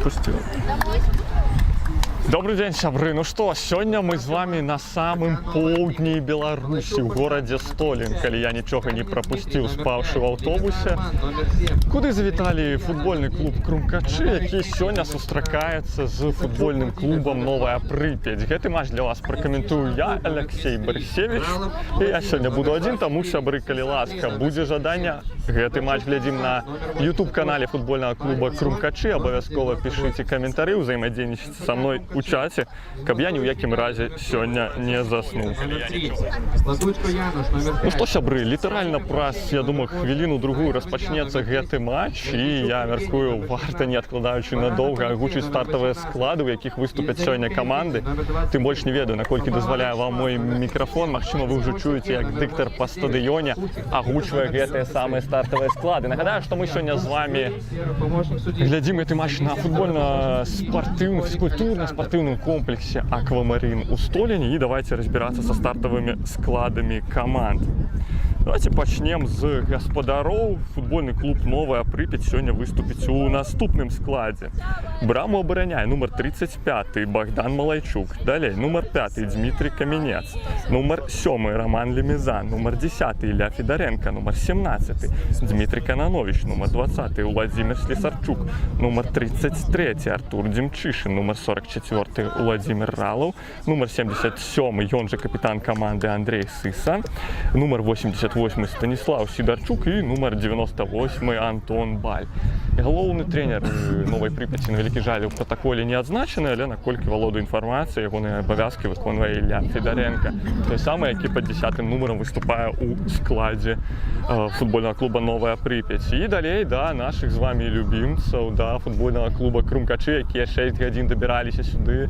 пропустил. Добрый день, сябры. Ну что, сегодня мы с вами на самом поўдні Беларуси, в городе Столин, коли я ничего не пропустил, спавший в автобусе, куда завитали футбольный клуб Крумкачи, який сегодня сустракается с футбольным клубом Новая Припять. Гэты матч для вас прокомментую я, Алексей Борисевич, и я сегодня буду один, тому сябры, коли ласка, будет жадання, гэты матч глядим на YouTube-канале футбольного клуба Крумкачи, обовязково пишите комментарии, взаимодействуйте со мной у чаце, каб я ні ў якім разе сёння не заснуў. Ну што, сябры, літаральна праз, я думаю, хвіліну-другую распачнецца гэты матч, і я мяркую, варта, не адкладаючы надоўга, агучыць стартавыя склады, у якіх выступяць сёння каманды. Тым больш не ведаю, наколькі дазваляе вам мой мікрафон. Магчыма, вы ўжо чуеце, як дыктар па стадыёне агучвае гэтыя самыя стартавыя склады. Нагадаю, што мы сёння з вами глядзім гэты матч на футбольна-спартыўным, фізкультурна-спартыўным комплексе «Аквамарин» у Столине, и давайте разбираться со стартовыми складами команд. Давайте начнем с господаров. Футбольный клуб «Новая Припять» сегодня выступит у наступным складе. Браму обороняет номер 35 Богдан Малайчук. Далее номер 5 Дмитрий Каменец. Номер 7 Роман Лемезан. Номер 10 Илья Федоренко. Номер 17 Дмитрий Кананович. Номер 20 Владимир Слесарчук. Номер 33 Артур Демчишин. Номер 44 Владимир Ралов. Номер 77 он же капитан команды Андрей Сыса. Номер 88 Станислав Сидорчук и номер 98 Антон Баль. Галоўны тренер Новой Припяти, на вялікі жаль, у протоколе не адзначаны, але наколькі валодаю інфармацыяй, ягоныя абавязкі выконвае Илья Федоренко. Той самы, які пад 10-м нумарам выступае у складзе футбольного клуба Новая Припять. І далей да наших з вами любімцаў, да футбольного клуба Крумкачы, якія 6 гадзін дабіраліся сюды,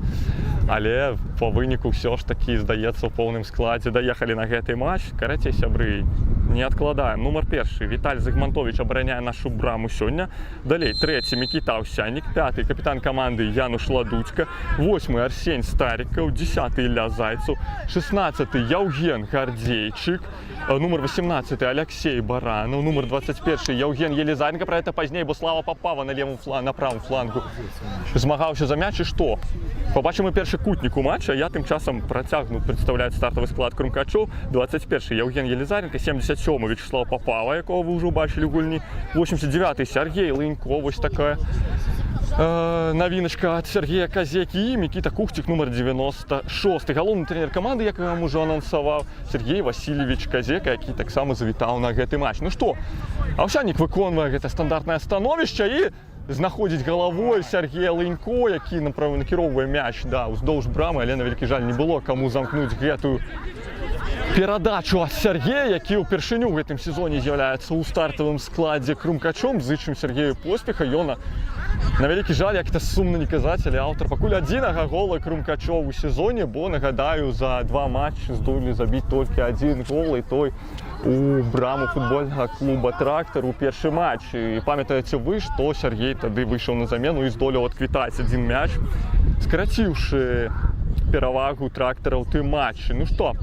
але по выніку ўсё ж такі, здаецца, у поўным складзе даехалі на гэты матч. Карацей, сябры, не откладаем. Номер 1 Виталий Загмантович обороняет нашу браму сегодня. Далее 3 Микита Овсянник, 5 капитан команды Януш Ладудько, 8 Арсень Стариков, 10 Илья Зайцев, 16 Евген Гордейчик, номер 18 Алексей Баранов, номер 21 Евген Елизаренко, про это позднее, бо Слава Попава на правом флангу змагаўся за мяч. І што? Побачимо перший кутнік у матча, я тим часом протягну представляти стартовий склад Крумкачов. 21 Євген Єлізаренко, 77 Вячеслав Попава, якого ви вже бачили в гульні, 89 Сергій Линько, ось така новиночка от Сергея Козеки, и Микита Кухтик, номер 96. Головний тренер команди, як я вам уже анонсував, Сергій Васильевич Козека, який так само завітав на гэты матч. Ну що, Овсянник виконує гэта стандартне становище і знаходить головой Сергея Линько, який накіроўвае мяч, да, уздоўж брамы, але на вялікі жаль не было каму замкнуць гэтую перадачу ад Сергея, які ўпершыню ў гэтым сезоне з'яўляецца ў стартавым складзе Крумкачом. Зычым Сергею поспеха. Ён, на вялікі жаль, як это сумна не казаць, але аўтар пакуль адзінага гола Крумкачоў у сезоне, бо, нагадаю, за 2 матчы здолелі забіць толькі 1 гол, і той у браму футбольного клуба «Трактор» у першы матч. І памятаеце вы, што Сергей тады выйшаў на замену і здолеў адквітаць 1 мяч, скраціўшы перавагу «Трактора» ў тым матчы. Ну што,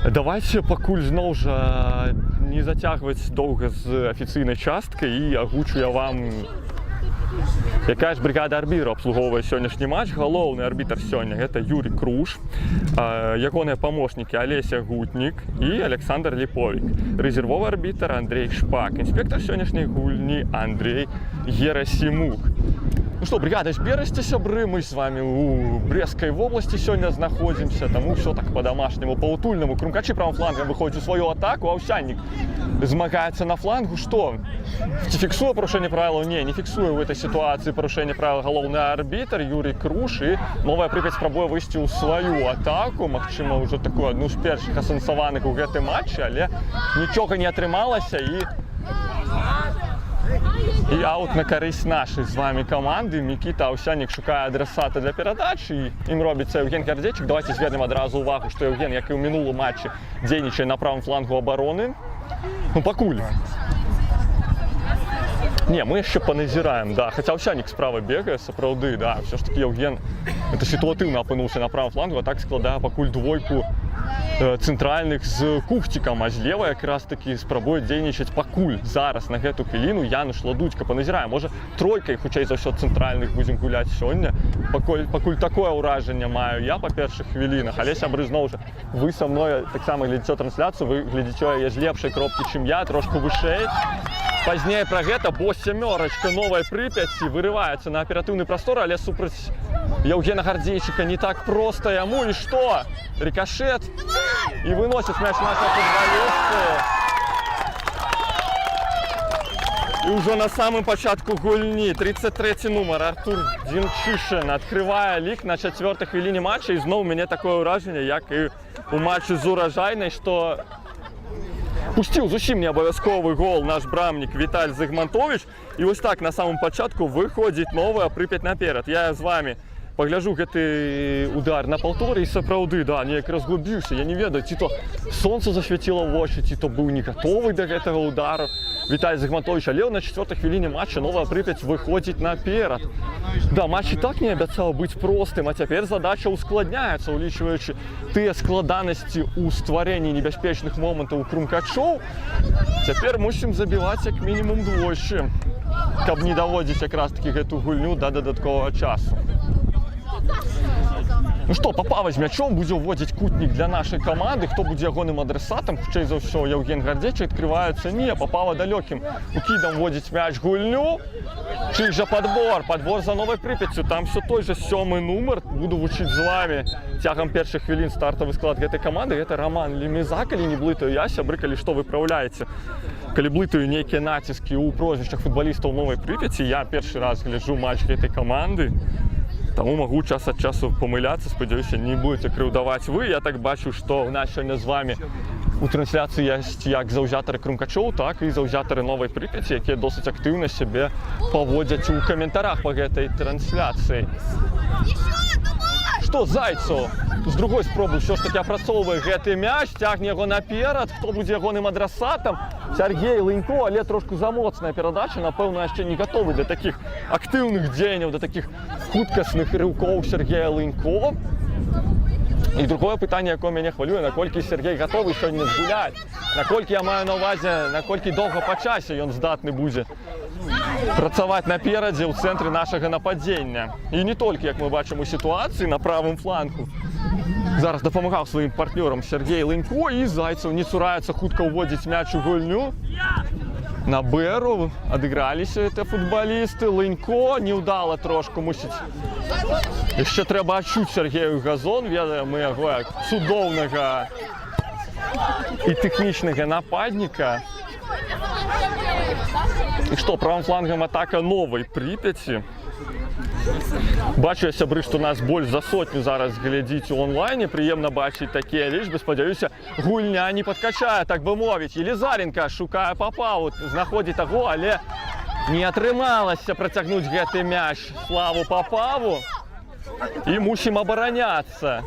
давайте пакуль зноў жа не зацягваць доўга з афіцыйнай часткай і агучу я вам, якая ж бригада арбітраў абслугоўвае сённяшні матч. Галоўны арбітр сёння гэта Юрий Круш, ягоныя памочнікі Алеся Гутнік і Александр Ліповік, рэзервовы арбітр Андрей Шпак, інспектор сённяшняй гульні Андрей Герасимук. Ну что, бригада, зберасце, сябры, мы с вами у Брестской области сегодня находимся, тому все так по-домашнему, по-утульному. Крумкачи правым флангом выходит в свою атаку, а Овсянник змагается на флангу. Что? Фиксуя порушение правил? Не фиксуя в этой ситуации порушение правил галоўны арбитр Юрий Круш. И Новая Припять спрабуе выйсці ў сваю атаку. Магчыма, уже такую одну з першых асэнсаваных у гэтым матчы, але нічога не атрымалася. І аут на карысць нашай з вами команды. Микита Овсянник шукае адресата для перадачы, і ім робіцца Евген Гордейчик. Давайте звернем адразу увагу, што Евген, як і ў мінулым матчы, дзейнічае на правым флангу обороны. Ну, пакуль. Не, мы яшчэ паназіраем, да. Хаця Овсянник справа бегае, сапраўды, да. Все ж таки Евген это ситуативно апынуўся на правым флангу, а так складае пакуль двойку цэнтральных з Кухцікам, а злева якраз такі спрабуе дзейнічаць пакуль зараз на гэту хвіліну Януш Ладудзька. Паназіраем, можа тройкай, хутчэй за ўсё цэнтральных будзем гуляць сёння. Пакуль такое ўражанне маю я па першых хвілінах, але сябры зноў жа, вы са мной таксама глядзіце трансляцыю, вы глядзіце яе з лепшай кропкі, чым я, трошку вышэй. Пазней пра гэта, бо сямёрачка Новай Прыпяці вырываецца на аператыўны прастор, але супраць Яўгена Гардзейчыка не так проста яму. І што? Рикошет. І выносіць мяч нашага футбалісту. І ўжо на самым пачатку гульні 33-й нумар Артур Дзінчышын адкрывае лік на 4-й хвіліне матча. І зноў у мяне такое ўражанне, як і у матчы з Уражайнай, што пусціў зусім не абавязковы гол наш брамнік Віталь Зыгмантович. І вось так на самым пачатку выходзіць Новая Прыпяць наперад. Я з вами пагляджу гэты удар на паўторы і сапраўды, да, неяк разглыбіўся. Я не ведаю, ці то сонца засвяціла ў вочы, ці то быў не гатовы да гэтага удару Віталь Зыгмантович, але на 4-й хвіліне матча Новая Прыпяць выходзіць наперад. Да, матч і так не абяцаў быць простым, а цяпер задача ускладняецца, улічваючы тыя складанасці ў стварэнні небяспечных момантаў у крумкачоў. Цяпер мусім забіваць як мінімум двойчы, каб не даводзіць якраз такі гэту гульню да дадатковага часу. Ну што, Папава з мячом будзе ўводзіць кутнік для нашай каманды. Хто будзе ягоным адресатам? Хутчэй за ўсё, Яўген Гардзейчык. Адкрываецца не, Папава далёкім укідам вводзіць мяч гульню. Чый жа падбор? Падбор за Новай Прыпяццю. Там все той же 7-й нумар. Буду вучыць з вами цягам першых хвілін стартавы склад гэтай каманды. Гэта Роман Лемеза, калі не блытаю я, сябры, калі што выпраўляеце. Калі блытаю нейкія націскі ў прозвішчах футбалістаў Новай Прыпяці, я першы раз гляджу матч гэтай каманды. Таму магу час ад часу памыляцца, спадзяюся, не будзеце крыўдаваць вы. Я так бачу, што ў нас сёння з вами у трансляцыі ёсць як заўзятары крумкачоў, так і заўзятары Новай Прыпяці, якія досыць актыўна сябе паводзяць у каментарах па гэтай трансляцыі. Што Зайцаў з другой спробы ўсё ж такі апрацоўвае гэты мяч, цягне яго наперад. Хто будзе ягоным адрасатам? Сергей Лынько, але трошку замоцная перадача, напэўна, яшчэ не гатовы для такіх актыўных дзеянняў, да такіх хуткасных рыўкоў Сергея Лынько. І другое пытанне, якое мяне хвалюе, наколькі Сергей гатовы сёння згуляць, наколькі я маю на ўвазе, наколькі доўга па часе ён здатны будзе працаваць наперадзе ў цэнтры нашага нападзення. І не толькі, як мы бачым у сітуацыі на правым флангу. Зараз дапамагаў сваім партнёрам Сергей Лынько, і Зайцаў не цураецца хутка ўводзіць мяч у гульню. На Бэру адыграліся гэтыя футбалісты. Лынько неўдала трошку мусіць. Яшчэ трэба адчуць Сергею газон, ведаем мы яго як цудоўнага і тэхнічнага нападніка. І што, правым флангам атака Новай Прыпяці. Бачу я, сябры, што нас больш за 100 зараз глядзіць у онлайне. Прыемна бачыць такія лічбы. Спадзяюся, гульня не падкачае, так бы мовіць. Елизаренко шукае Папаву, знаходзіць таго, але не атрымалася працягнуць гэты мяч. Славу Папаву. І мусім абараняцца.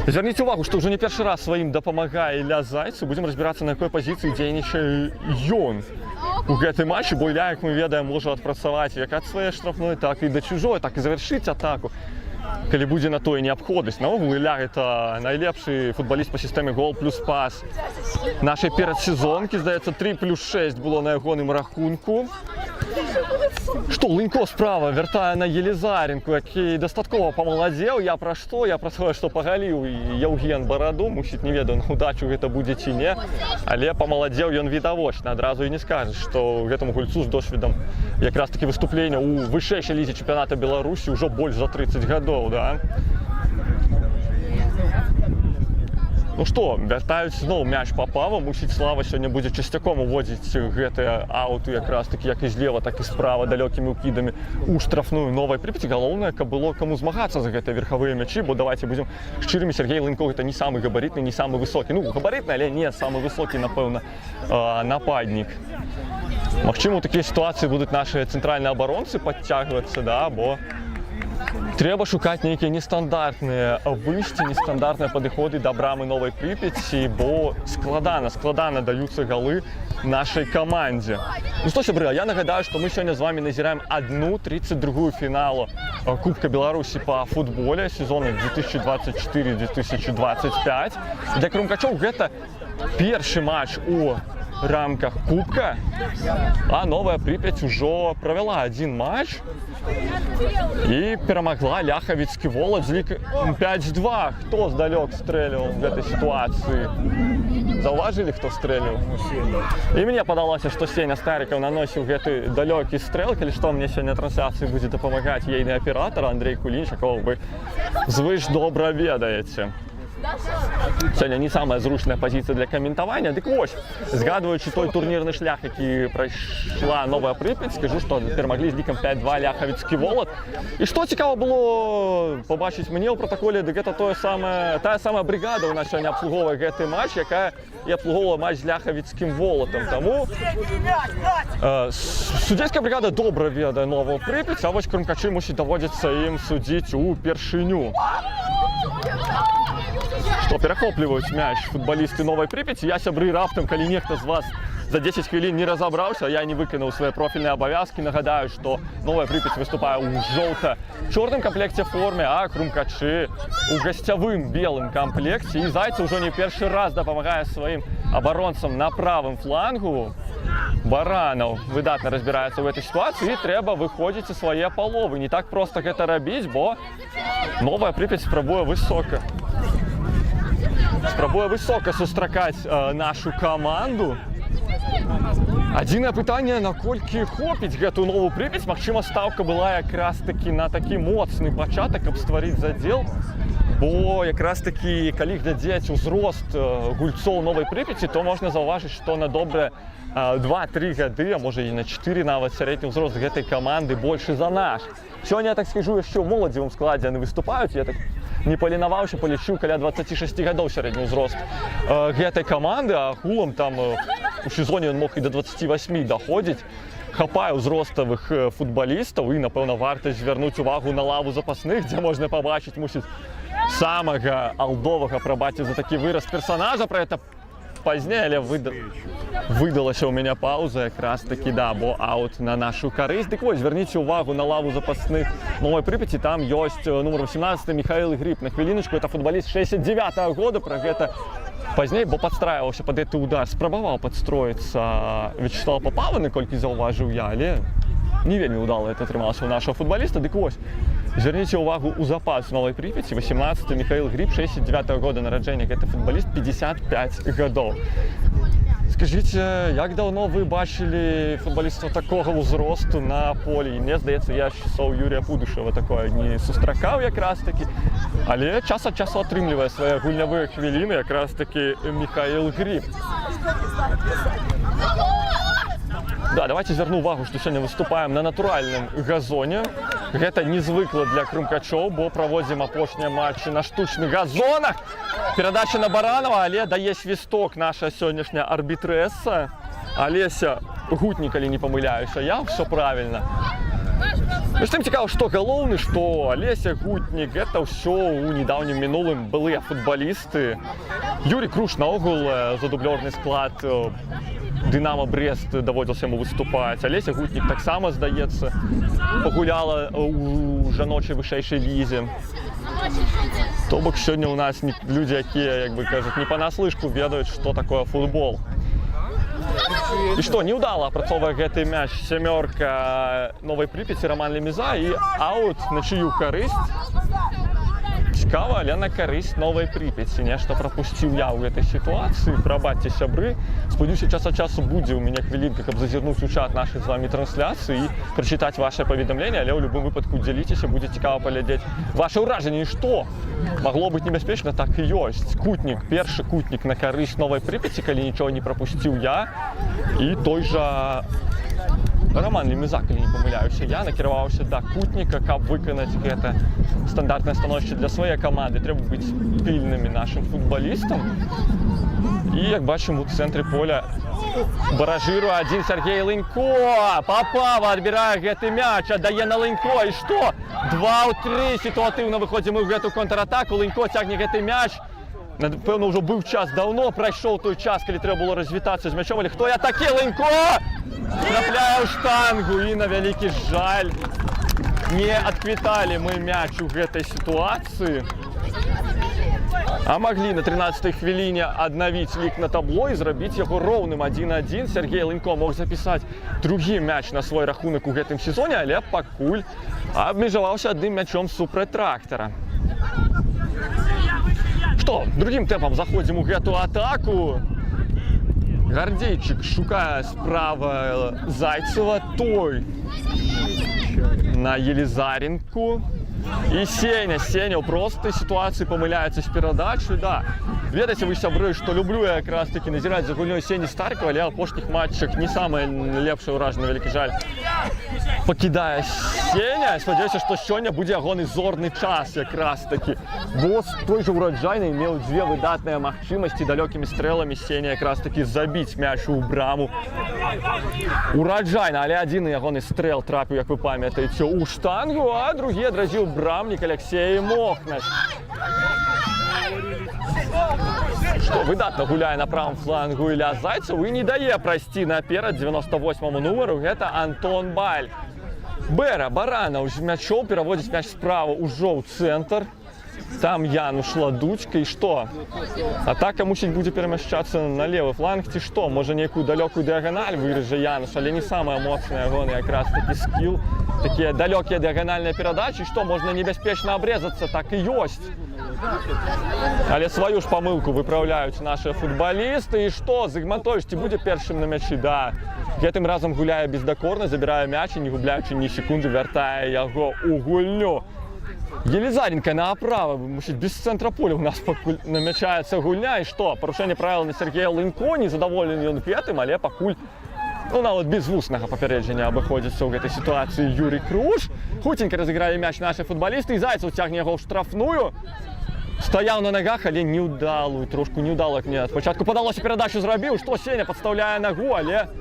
Звярніце увагу, што ўжо не першы раз сваім дапамагае Ілля Зайцаў. Будзем разбірацца, на якой пазіцыі дзейнічае ён у гэтым матчы, бо Ілля, як мы ведаем, можа адпрацаваць як ад сваёй штрафной, так і да чужой, так і завяршыць атаку, калі будзе на тое неабходнасць. Наогул Ілля гэта найлепшы футбаліст па сістэме гол плюс пас нашай перадсезонкі. Здаецца, 3+6 было на ягоным рахунку. Што, Лынько справа вяртае на Елизаренко, які дастаткова памаладзеў. Я пра што? Я пра тое, што пагаліў Яўген бараду. Мусіць, не ведаю, на удачу гэта будзе ці не. Але памаладзеў ён відавочна. Адразу і не скажаш, што гэтаму гульцу з досведам якраз такі выступлення ў вышэйшай лізе чэмпіяната Беларусі ўжо больш за 30 гадоў, да? Ну што, вяртаюць зноў мяч Папава. Мусіць, Слава сёння будзе часцяком уводзіць гэтыя аўты якраз такі як і злева, так і справа далёкімі ўкідамі ў штрафную Новай Прыпяці. Галоўнае, каб было каму змагацца за гэтыя верхавыя мячы, бо давайте будзем шчырымі, Сергей Лынько гэта не самы габарытны, не самы высокі. Ну, габарытны, але не самы высокі, напэўна, нападнік. Магчыма, у такія сітуацыі будуць нашы цэнтральныя абаронцы падцягвацца, да, бо Трэба шукаць нейкія нестандартныя выйсці, нестандартныя падыходы да брамы Новай Прыпяці, бо складана даюцца галы нашай камандзе. Ну што, сябры, я нагадаю, што мы сёння з вамі назіраем 32-ю фіналу Кубка Беларусі па футболе сезону 2024-2025. Для крумкачоў гэта першы матч у рамках Кубка, а Новая Припять ужо правяла один матч і перамагла Ляхавіцкі Волат з лікам 5-2. Хто здалёк стрэліў в гэтай сітуацыі? Заўважылі, хто стрэліў? І мне падалося, што Сеня Старікаў наносіў гэты далёкі стрэл, калі што мне сёння трансляцыі будзе дапамагаць ейны аператар Андрей Куліч, якого вы звыш добра ведаеце. Сёння не самая зручная пазіцыя для каментавання. Дык вось, згадваючы той турнірны шлях, які прайшла Новая Прыпяць, скажу, што перамаглі з лікам 5-2 Ляхавіцкі Волат. І што цікава было пабачыць мне ў пратаколе, дык гэта тая самая брыгада ў нас сёння абслугоўвае гэты матч, якая і абслугоўвала матч з Ляхавіцкім Волатам. Таму судзейская брыгада добра ведае Новую Прыпяць, а вось крумкачы мусіць даводзіцца ім судзіць упершыню. Што перахопліваюць мяч футбалісты Новай Прыпяці. Я, сябры, раптам, калі нехта з вас за 10 хвілін не разабраўся, я не выканаў свае профільныя абавязкі. Нагадаю, што Новая Прыпяць выступае ў жоўта-чорным камплекце форме, а крумкачы ў гасцявым белым камплекце. І Зайцев ўжо не першы раз дапамагае сваім абаронцам на правым флангу. Баранаў выдатна разбіраецца ў гэтай сітуацыі, і трэба выходзіць у свае паловы. Не так проста гэта рабіць, бо Новая Прыпяць спрабуе высока сустракаць нашу каманду. Адзінае пытанне, наколькі хопіць гэтую Новую Прыпяць. Магчыма, стаўка была якраз-такі на такі моцны пачатак, каб стварыць задзел. Бо якраз-такі, калі глядзець узрост гульцоў Новай Прыпяці, то можна заўважыць, што на добрыя 2-3 гады, а можа і на 4 нават сярэдні ўзрост гэтай каманды большы за наш. Сёння, я так скажу, яшчэ ў моладзевым складзе яны выступаюць. Я так не паленаваўся, палічыў каля 26 гадоў сярэдні ўзрост гэтай каманды, а агулам там у сезоне ён мог і до 28 даходзіць. Хапае ўзроставых футбалістаў, і, напэўна, варта звярнуць увагу на лаву запасных, дзе можна пабачыць, мусіць, самага алдовага, прабачце за такі выраз персонажа. Пра гэта пазней, але выдалася ў мяне пауза якраз-такі, да, бо аут на нашу карысць. Дык вось, звярніце ўвагу на лаву запасных Новай Прыпяці, там ёсць нумар 18 Михаил Гриб. На хвіліночку, это футбаліст 69-го года, пра гэта пазней, бо падстраиваўся пад гэты удар. Спрабаваў падстроіцца Вячеслав Папавы, наколькі заўважыў я, але не вельмі ўдала это атрымалася ў нашага футбаліста. Дык вось, звярніце ўвагу ў запас Новай Прыпяці. 18 Михаил Гриб, 69-го года нараджэння, гэты футбаліст, 55 гадоў. Скажыце, як даўно вы бачылі футбалістаў такога ўзросту на полі? Мне здаецца, я часоў Юрія Пудышева такое не сустракаў якраз-такі, але час ад часу атрымлівае свае гульнявыя хвіліны якраз-такі Михаил Гриб. Да, давайте звярну увагу, што сёння выступаем на натуральным газоне. Гэта незвыкла для крумкачоў, бо праводзім апошнія матчы на штучных газонах. Перадача на Баранова, але дае свісток наша сённяшняя арбітрэса. Алеся Гутнік, калі не памыляюся, я ўсё правільна. Між тым цікава, што галоўны, што Алеся Гутнік, гэта ўсё ў недаўнім мінулым былыя футбалісты. Юрій Круш наогул задублёрны склад Дынамо Брест даводзілася яму выступаць. Алеся Гутнік таксама, здаецца, пагуляла ў жаночай вышэйшай лізе. То бок сёння ў нас людзі, якія, як бы кажуць, не панаслышку ведаюць, што такое футбол. І што, неўдала апрацоўвае гэты мяч сямёрка Новай Прыпяці Роман Лемеза, і аут на чыю карысць? Цікава, але на карысць Новай Прыпяці. Нешта прапусціў я ў гэтай сітуацыі. Прабачце, сябры. Спадзяюся, час ад часу будзе ў мяне хвілінка, каб зазірнуць у чат нашых з вамі трансляцыі і прачытаць вашае паведамленне, але ў любым выпадку дзяліцеся, будзе цікава паглядзець ваша ўражанне. І што? Магло быць небяспечна, так і ёсць. Кутнік, першы кутнік на карысць Новай Прыпяці, калі нічога не прапусціў я. І той жа Роман Лемеза, калі не памыляюся, я накіраваўся да Кутніка, каб выканаць гэта стандартнае становішча для сваёй каманды. Трэба быць пільнымі нашым футбалістам. І, як бачимо, у центрі поля баражируе один Сергей Лынько. Папава адбірае гэты мяч, аддае на Лынько. І што? 2-3 сітуатыўна выходзім у гэту контратаку. Лынько цягне гэты мяч. Напэўна, ўжо быў час даўно, прайшоў той час, калі трэба было развітацца з мячом. Але хто я такі? Лынько! Трапляе ў штангу і, на вялікі жаль, не адквіталі мы мяч у гэтай сітуацыі. А маглі на 13-й хвіліне аднавіць лік на табло і зрабіць яго роўным 1-1. Сергей Лынько мог запісаць другі мяч на свой рахунак у гэтым сезоне, але пакуль абмежаваўся адным мячом супраць Трактара. Што, другім тэмпам заходзім у гэту атаку. Гардзейчык шукае справа Зайцева, той на Елизаренку. І Сеня ў простай сітуацыі памыляецца з перадачай. Да. Ведаеце вы, сябры, што люблю я якраз такі назіраць за гульнёй Сені Старкова, але ў апошніх матчах не самае лепшае ўражанне, вялікі жаль, пакідае Сеня. Спадзяюся, што сёння будзе ягоны зорны час якраз такі. Бо той жа Ураджайны меў дзве выдатныя магчымасці далёкімі стрэламі Сеня якраз такі забіць мяч у браму Ураджайна, але адзін ягоны стрэл трапіў, як вы памятаеце, у штангу, а другі адразіў брамнік Алексей Мохнаш. Што выдатна гуляе на правым флангу Ілля Зайцев і не дае прайсці наперад 98-му нумару, гэта Антон Баль. Бэра Баранаў з мячом пераводзіць мяч справа ўжо ў цэнтр. Там Януш Ладучка. І што? Атака мусіць будзе перамяшчацца на левы фланг ці што? Можа нейкую далёкую дыяганаль вырыжа Януш, але не самая моцная ягоны якраз такі скіл. Такія далёкія дыяганальныя перадачы, што можна небяспечна абрезацца, так і ёсць. Але сваю ж памылку выпраўляюць нашы футбалісты. І што? Зыгмантовіч ці будзе першым на мячы? Да. Гэтым разам гуляе бездакорна, забірае мяч і, не губляючы ні секунды, вяртае яго ў гульню. Елизаренко направо, мусіць, без центра поля у нас пакуль намячаецца гульня. І што? Парушэнне правіл на Сергея Лынько, незадаволены ён гэтым, але пакуль, нават без вуснага папярэджання абыходзіцца ў гэтай сітуацыі Юрий Круш. Хуценька разыгралі мяч нашы футбалісты, і Зайцев цягне яго ў штрафную. Стаяў на нагах, але неўдалую, трошку неўдала, як мне спачатку падалося, перадачу зрабіў. Што? Сеня падстаўляе нагу, але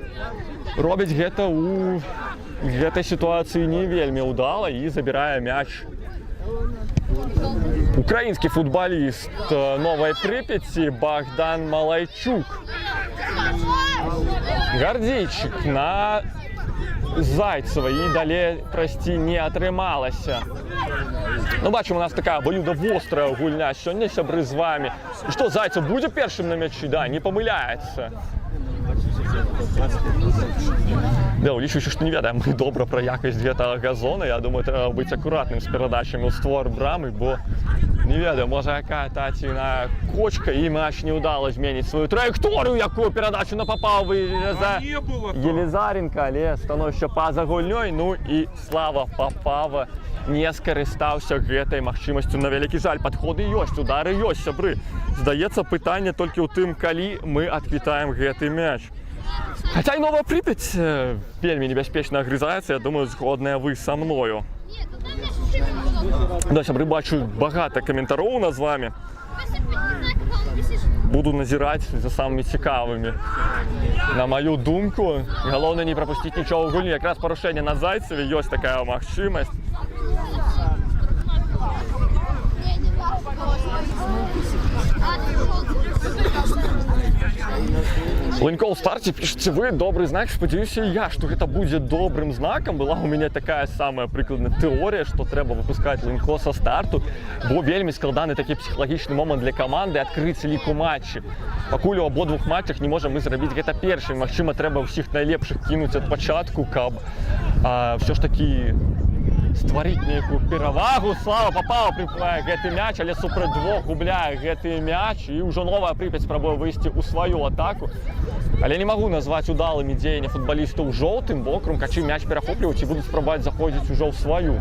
робіць гэта ў гэтай сітуацыі не вельмі ўдала і забірае мяч украінскі футбаліст Новай Прыпяці Богдан Малайчук. Гардзейчык на Зайцева, і далей прайсці не атрымалася. Бачым, у нас такая абалюдавострая гульня сёння, сябры, з вамі. І што, Зайцев будзе першым на мячы? Да, не памыляецца. Да, улічваючы, што не ведаем мы добра пра якасць гэтага газона, я думаю, трэба быць акуратным з перадачамі ў створ брамы, бо не ведаю, можа якая таціна кочка і мяч неўдала зменіць сваю траекторыю, якую перадачу на папаў за Елизаренко, але становішча па-за гульнёй. Ну і слава Папава не скарыстаўся гэтай магчымасцю, на вялікі жаль. Падходы ёсць, удары ёсць, сябры. Здаецца, пытанне толькі ў тым, калі мы адквітаем гэты мяч. Хаця і Новая Прыпяць вельмі небяспечна агрызаецца, я думаю, згодныя вы са мною. Да, сябры, бачу багата каментароў у нас з вамі. Буду назіраць за самымі цікавымі. На маю думку, галоўнае не прапусціць нічога ў гульні. Якраз парушэнне на Зайцеве, ёсць такая магчымасць. Лынько ў старце пішце вы, добры знак, спадзяюся я, што гэта будзе добрым знакам. Была ў мяне такая самая прыкладная тэорыя, што трэба выпускаць Лынько са старту, бо вельмі складаны такі псіхалагічны момант для каманды адкрыць лік у матчы. Пакуль у абодвух матчах не можам мы зрабіць гэта першым. Магчыма, трэба ўсіх найлепшых кінуць ад пачатку, каб ўсё ж такі стварыць нейкую перавагу. Слава Папава прыпае гэты мяч, але супраць двух губляе гэты мяч, і ўжо Новая Прыпяць спрабуе выйсці ў сваю атаку. Але не магу назваць удалымі дзеянні футбалістаў жоўтым, бо крумкачы мяч перахопліваюць і будуць спрабаваць заходзіць ужо ў сваю.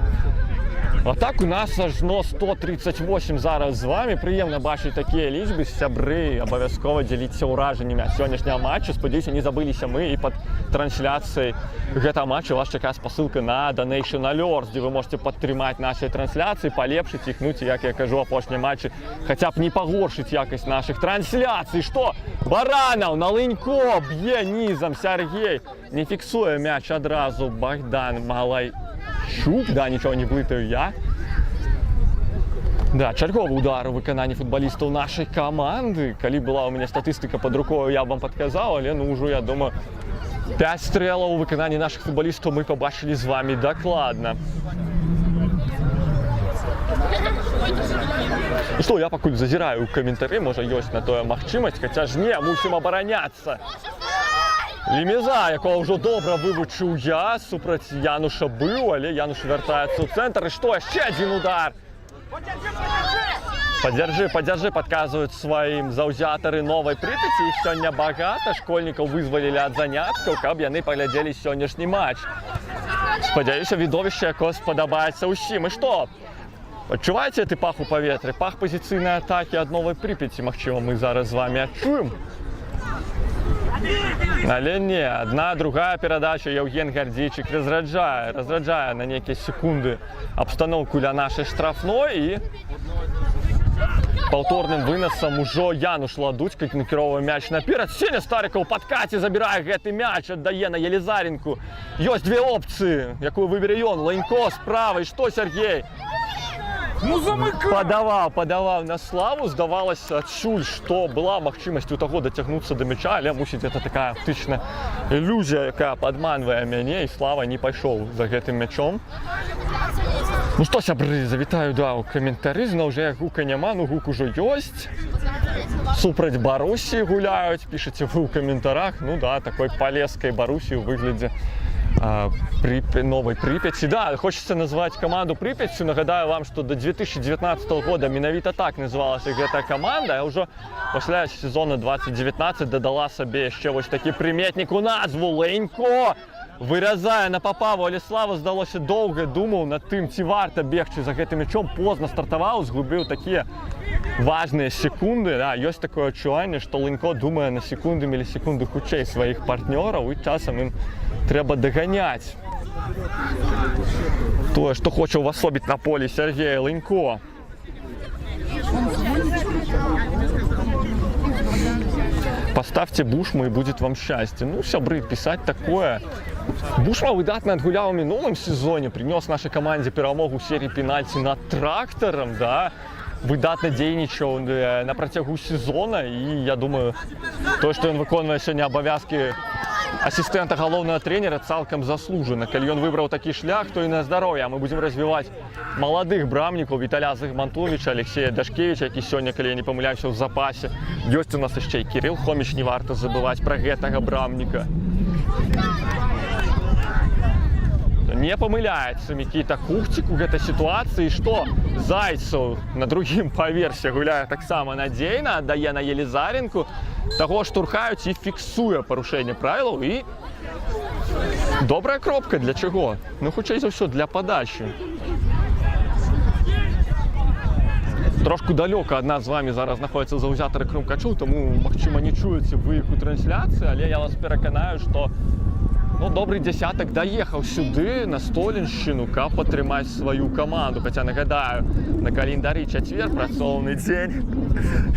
А так у нас аж 138 зараз з вами. Приємно бачити такі лічби. Сябри, обов'язково діліться ураженнями сьогоднішнього матчу. Сподіваюся, не забилися ми і під трансляцією гэтага матчу вас чекає спасылка на Donation Alerts, де ви можете підтримати наші трансляції, полепшити їх, ну, як я кажу, опошні матчі, хоча б не погоршити якість наших трансляцій. Що? Баранов на Ленько б'є низом Сергій. Не фіксує м'яч одразу Богдан Малайчук. Да, нічого не витаю я. Да, черговий удар у виконанні футболістів нашої команди. Коли була у мене статистика під рукою, я б вам підказав, але ну вже, я думаю, 5 стрілів у виконанні наших футболістів ми побачили з вами докладно. Ну що, я поки зазираю у коментарі, може є на то можливість, хоча ж не, мусимо оборонятися. Ліміза, якого вже добре вивчив я, супроти Януша бив, але Януш вертається у центр. І що, ще один удар. Поддержи, подказывают своим заўзятары Новой Припяти. Их сегодня багато. Школьников вызволили от занятков, каб яны поглядели сённяшні матч. Спадзяюся, відовішча, якое спадабаецца ўсім. І што? Адчуваеце гэты пах у паветры? Пах пазіцыйнай атакі ад Новой Припяти, магчыма, мы зараз з вами адчуем. Але не, одна, другая передача, Евген Гордейчик разраджае на некие секунды обстановку для нашей штрафной, и повторным выносом уже Януш Ладуцька накіроўвае мяч наперад. Сеня Стариков у подкаце забирае гэты мяч, аддае на Елизаренку. Ёсць две опции, якую выбере ён. Ленько справа, и что, Сергей? Ну замыкай! Подаваў на Славу, здавалася адсюль, што была магчымасць у таго дацягнуцца да мяча, але мусіць, гэта такая фактычна ілюзія, якая падманвае мяне, і Слава не пайшоў за гэтым мячом. Ну што, сябры, завітаю, да, у каментары, зноў жа гука няма, ну гук ужо ёсць. Супраць Барусі гуляюць, пішаце вы ў каментарах, ну да, такой палескай Барусі ў выглядзе Новой Припяти. Да, хочется назвать команду Припятью. Нагадаю вам, что до 2019 года менавіта так называлась эта команда. А уже после сезона 2019 додала себе еще вот такий приметник у назву Ленько. Вырязая на Попаву, але Слава, здалося, доўга думаў над тым, ці варта бегчы за гэтым мячом. Поздно стартаваў, згубіў такія важныя секунды. Да, ёсць такое адчуванне, што Ленько думае на секунды, мілісекунды хутчэй сваіх партнёраў, і часам ім трэба даганяць тое, што хоча ўвасобіць на полі Сергея Ленько. Поставьте Бушма, и будет вам счастье. Ну, сябры, писать такое. Бушма выдатно отгулял в минулом сезоне, принес нашей команде перемогу в серии пенальти над Трактором, да. Выдатно дзейнічаў на працягу сезона, и я думаю, то, что он выконвае сегодня обовязки ассистента галоўнага тренера, цалкам заслужана. Калі ён выбраў такі шлях, то і на здароўе. Мы будзем развіваць маладых брамнікаў, Віталя Загмантовича, Алексея Дашкевича, які сёння, калі я не памыляюся, ў запасе. Ёсць у нас яшчэ і Кирилл Хоміч, не варта забываць пра гэтага брамніка. Не памыляецца Мікіта Кухцік у гэтай сітуацыі, што Зайцаў на другім паверсе гуляе таксама надзейна, аддае на Елизаренку. Таго штурхаюць і фіксуе парушэнне правілаў, і добрая кропка для чаго? Ну, хутчэй за ўсё, для падачы. Трошку далёка ад нас з вами зараз знаходзяцца заўзятары Крумкачоў, таму, магчыма, не чуеце вы іх у трансляцыі, але я вас пераканаю, што добрый дзясятак даехаў сюды, на Столеншчыну, каб падтрымаць сваю каманду. Хаця, нагадаю, на календары чацвер, працоўны дзень.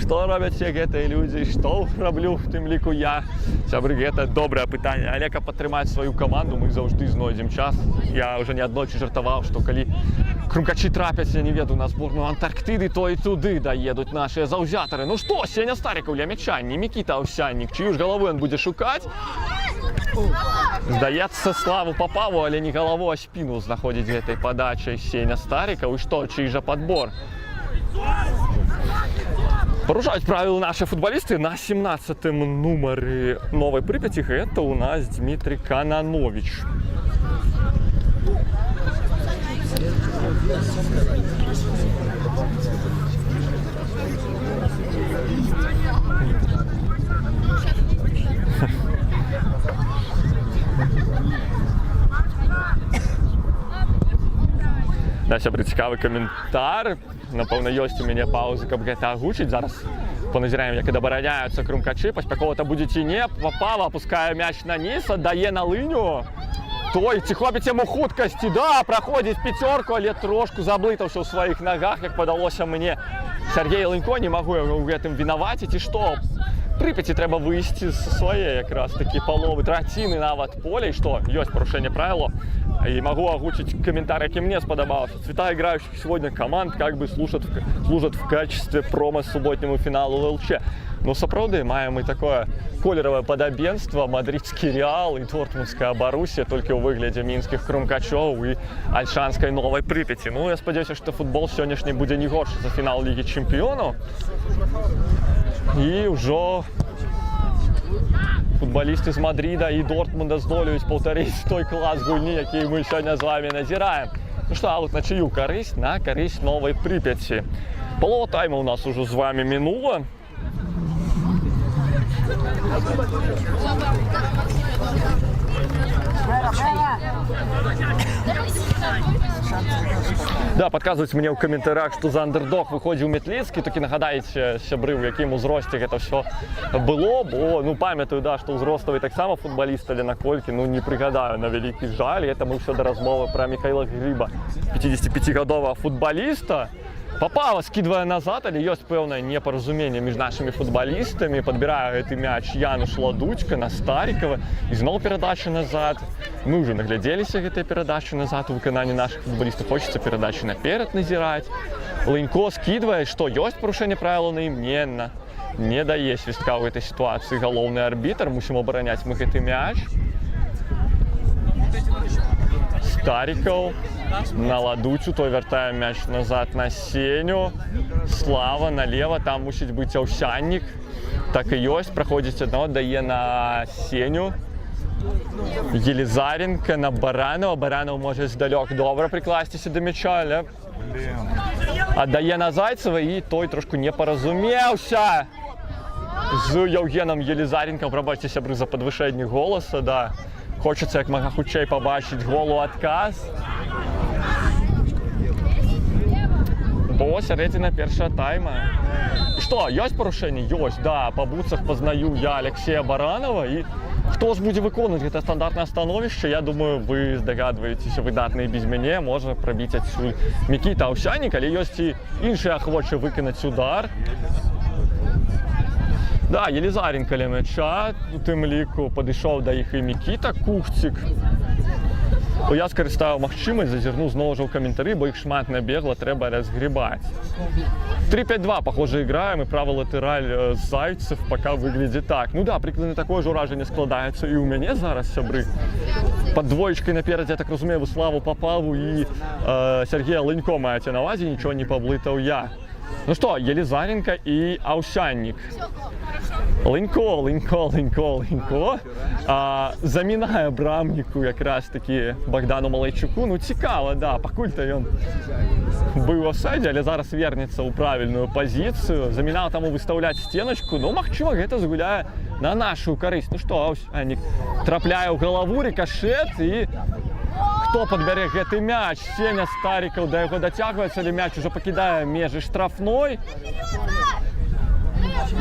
Што робяць все гэтыя людзі, што раблю, в тым ліку я? Сябры, гэта добрае пытанне. Але каб падтрымаць сваю каманду, мы заўжды знойдзем час. Я ўжо неаднойчы жартаваў, што калі Крумкачы трапяць, я не ведаю, на зборную Антарктыды, то і туды даедуць нашыя заўзятары. Ну што, Сеня Стариков ля мяча, не Мікіта Овсяннік, чыю ж галаву ён будзе шукаць? Здаецца, Славу Попаву, але не галаву, а спіну знаходзіць гэтай падачай Сеня Стариков. І што, чый жа падбор? Парушаюць правілы наши футболисты. На 17-м нумары Новой Припяти гэта у нас Дмитрий Кананович. Да, сябры, цікавы каментар. Напэўна, ёсць у мяне паузы, каб гэта агучыць. Зараз поназіраем, як і дабараняюцца крумкачы. Паспяхова-то будзе ці не. Папава, апускае мяч на низ, аддае на лыню. Той, ці хопіць яму хуткасці. Да, праходзіць пяцёрку, але трошку заблытаўся ў сваіх нагах, як падалося мне. Сергей Лынько, не магу яго ў гэтым вінаваціць. І што? Прыпяці трэба выйсці з свае якраз такі паловы, траціны нават поля. І што? Ёсць парушэнне правіла. И могу озвучить комментарий, который мне сподобался. Цвета играющих сегодня команд как бы служат в качестве промо субботнему финалу ЛЧ. Но сапраўды маем мы такое колеровое подобенство: мадридский Реал и Дортмундская Боруссия, только в выгляде минских крумкачёў и альшанской Новой Припяти. Ну, я спадзяюся, что футбол сегодняшний будет не горше за финал Лиги Чемпионов. И уже футболисты з Мадрида і Дортмунда здолеюць паўтарыць той клас гульні, які мы сёння з вами назіраем. Ну што, аут на чыю карысць? На карысць Новай Припяці. Палова тайма у нас ужо з вами мінула. Да, подказваюць мне ў каментарях, што за андердог выходзіў Метліцкі. Такі нагадаеце, сябры, у якім узросце гэта ўсё было, бо, ну, памятаю, да, што ўзроставы таксама футбаліст, але наколькі, ну, не прыгадаю, на вялікі жаль. Это мы ўсё да размовы пра Михайла Грыба, 55-гадовага футбаліста. Папава скидывая назад, але ёсць пэўнае непаразуменне між нашымі футбалістамі. Падбірае гэты мяч Януш Ладучка на Старікава. І зноў перадача назад. Мы ўжо наглядзеліся гэтай перадачы назад у выкананні нашых футбалістаў. Хочацца перадачы наперад назіраць. Лынько скидывае, што ёсць парушэнне правілаў наімненна. Не дае свістка ў гэтай сітуацыі галоўны арбітр. Мусім абараняць мы гэты мяч. Старікаў на Ладуцю, той вяртае мяч назад на Сеню. Слава налево, там мусіць быць Аўсяннік. Так і ёсць, праходзіць адно, дае на Сеню. Елизаренко на Баранова. Баранов можа здалёк добра прыкласціся да мяча, але аддае на Зайцева, і той трошку не паразумеўся з Яўгенам Елизаренком. Прабачце, сябры, за падвышэнне голаса, да. Хочацца як мага хутчэй пабачыць гол у адказ. Бо сярэдзіна першага тайма. І што, ёсць парушэнне? Ёсць, да. Па буцах пазнаю я Алексея Баранова. І хто ж будзе выконваць гэта стандартнае становішча? Я думаю, вы здагадваецеся выдатна і без мяне. Можа прабіць адсюль Мікіта Аўсяннік, але ёсць і іншыя ахвочыя выканаць удар. Да, Елизаренко ля мяча, у тым ліку падышоў да іх і Мікіта Кухцік. Я скарыстаў магчымасць, зазірнуў зноў жа ў каментары, бо іх шмат набегла, трэба разгребаць. 3-5-2, похоже, играем, и правый латераль Зайцев пока выглядит так. Ну да, прикладно такое же уражение складаецца і ў мяне зараз, сябры. Под двоечкой наперад, я так разумею, вы Славу Попаву і Сергея Лынько маеце на увазе, нічого не паблытаў я. Ну что, Елизаренко и Аўсяннік. Лынько. Замінае брамніку якраз таки Богдану Малайчуку. Ну цікава, да, пакуль-то ён быў у офсайдзе, але зараз вернецца ў правільную пазіцыю. Замінаў таму выстаўляць стеночку, но магчыма гэта згуляе на нашу карысць. Ну што, Аўсянік трапляе ў галаву, рикошет, і хто падбярэ гэты мяч? Сеня Старікаў да яго дацягваецца, але мяч ужо пакідае межы штрафной.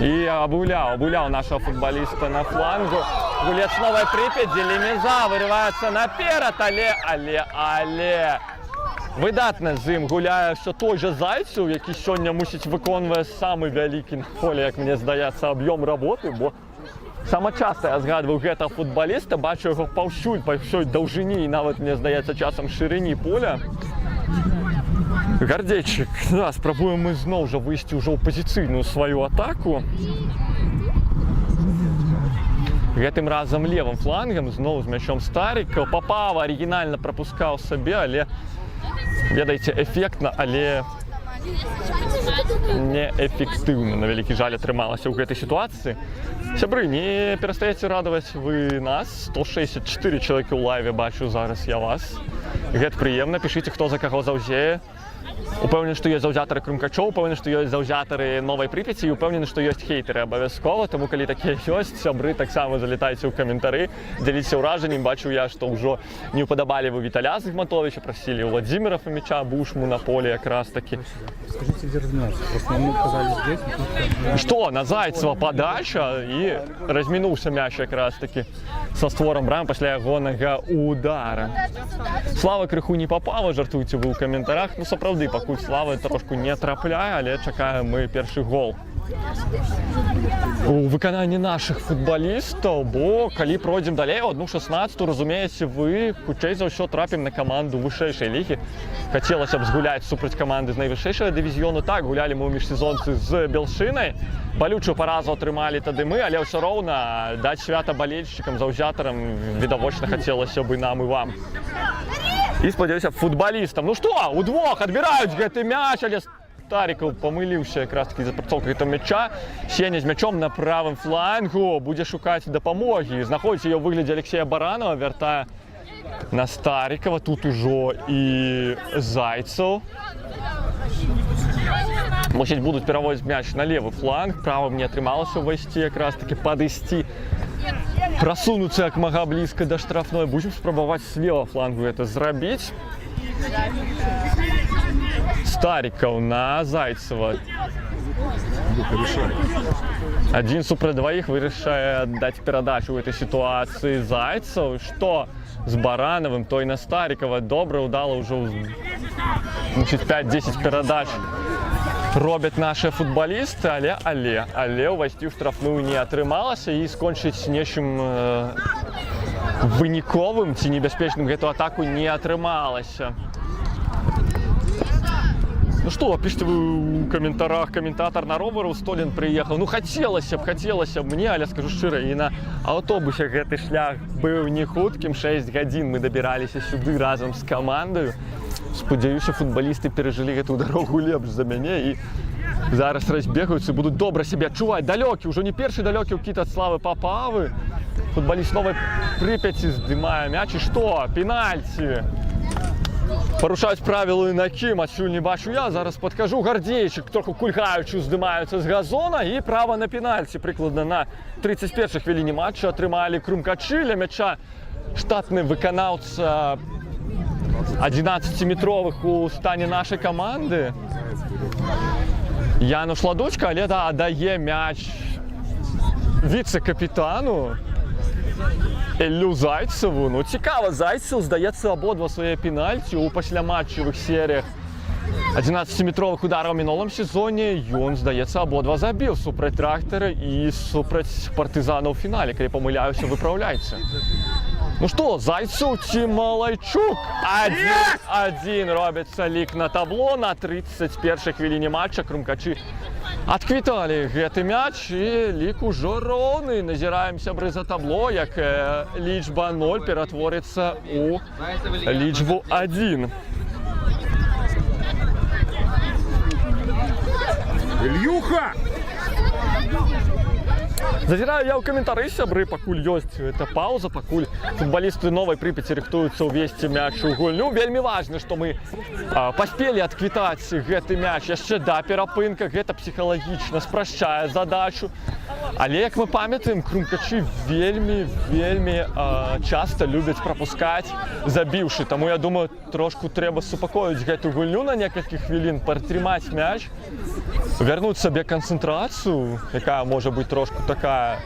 І абуляў нашего футболиста на флангу. Гулец Новой Припяти, Лемеза вырываецца наперад, але выдатна з ім гуляе все той же Зайцев, які сёння мусіць выконвае самы вялікі на поле, як мне здаецца, аб'ём работы, бо сама часта я згадваю гэтага футболіста, бачу яго паўсюль, па ўсёй даўжыні і нават, мне здаецца, часам шырыні поля. Гардзейчык, да, спрабуем мы зноў жа выйсці ўжо ў пазіцыйную сваю атаку. Гэтым разам левым флангам, зноў з мячом Старікаў. Попава арыгінальна прапускаў сабе, але, ведаеце, эфектна, але неэфектыўна, на вялікі жаль, атрымалася ў гэтай сітуацыі. Сябры, не перастаеце радаваць вы нас. 164 чалавекі ў лайве бачу зараз я вас. Гэта прыемна. Пішыце, хто за каго заўзее. Упевнений, што ёсць заўзятары Крумкачоў, упевнений, што ёсць заўзятары Новай Прыпяці і упевнений, што ёсць хейтары абавязкова, таму калі такія ёсць, сябры таксама залітайце ў каментары, дзяліцеся ўражаннем. Бачу я, што ўжо не ўпадабалі вы Віталя Зыгматовича, прасілі Владзіміра Фоміча Бушму на поле якраз такі. Скажите, где разминаться? Просто мы оказались здесь. Што, на Зайцева падача і размінуўся мяч якраз такі са створам брамы пасля ягонага удара. Слава крыху не папала, жартуйце вы ў каментарах. Ну, сапраўды, пакуль Слава трошку не трапляе, але чакаем мы першы гол у выкананні нашых футбалістаў, бо калі пройдзем далей у 1/16, разумееце, вы хутчэй за ўсё трапім на каманду вышэйшай лігі. Хацелася б згуляць супраць каманды з найвышэйшага дывізіёну. Так, гулялі мы ў міжсезонцы з Белшынай. Балючую паразу атрымалі тады мы, але ўсё роўна даць свята балельшчыкам, заўзятарам відавочна хацелася бы нам і вам. І спадзяюся, футбалістам. Ну што, удвох адбіраюць гэты мяч, але Старікаў памыліўся якраз такі запрацоўкай гэтага мяча. Сеня з мячом на правым флангу будзе шукаць дапамогі. Знаходзіць яе ў выглядзе Алексея Баранова, вяртае на Старікава. Тут ужо і Зайцаў. Мусіць, будуць перавозіць мяч на левы фланг. Правым не атрымалася ўвайсці, якраз такі падысці, прасунуцца як мага блізка да штрафной. Будзем спрабаваць з левага флангу гэта зрабіць. Старікаў на Зайцева. Адзін супраць дваіх вырашае аддаць перадачу ў гэтай сітуацыі Зайцаў. Што з Баранавым, той на Старікава. Добра, удала ўжо 5-10 перадач робяць нашыя футбалісты, але ўвайсці ў штрафную не атрымалася і скончыць нечым выніковым ці небяспечным гэту атаку не атрымалася. Ну што, пішце вы ў каментарах, каментатар на ровару Столін прыехаў. Ну хацелася б мне, але скажу шчыра, і на аўтобусе гэты шлях быў не хуткім. 6 гадзін мы дабіраліся сюды разам з камандаю. Спадзяюся, футбалісты перажылі гэтую дарогу лепш за мяне і зараз разбегаюцца і будуць добра сябе адчуваць. Далёкі, ўжо не першы далёкі ўкід ад Славы Папавы. Футбаліст Новай Прыпяці здымае мяч. І што? Пенальці. Парушаюць правілы на кім, адсюль не бачу я. Зараз падкажу. Гардзейчык троху кульгаючы здымаюцца з газона і права на пенальці. Прыкладна на 31-й хвіліне матча атрымалі Крумкачы. Ля мяча штатны выканаўца 11-метровых у стане нашай каманды. Януш Ладучка, але аддае мяч віцэ-капітану Іллю Зайцеву. Ну, цікава, Зайцев, здаецца, абодва свае пенальці ў пасляматчавых серіях 11-метровых удараў у мінулым сезоне. Ён, здаецца, абодва забіў супраць Трактара і супраць Партызана ў фінале. Калі памыляюся, выпраўляйце. Ну што, Зайцев ці Малайчук? 1-1 робіцца лік на табло. На 31-й хвіліне матча Крумкачы адквіталі гэты мяч і лік ужо роўны. Назіраем, сябры, за табло, як лічба 0 ператворыцца ў лічбу 1. Ильюха! Зазіраю я ў каментары, сябры, пакуль ёсць эта пауза, пакуль футбалісты Новай Прыпяці рыхтуюцца ўвесці мяч у гульню. Вельмі важна, што мы паспелі адквітаць гэты мяч яшчэ да перапынка. Гэта псіхалагічна спрашчае задачу. Але, як мы памятаем, Крумкачы вельмі часта любяць прапускаць, забіўшы. Таму, я думаю, трошку трэба супакоіць гэту гульню на некалькі хвілін, падтрымаць мяч, вярнуць сабе канцэнтрацыю, якая можа быць трошку такая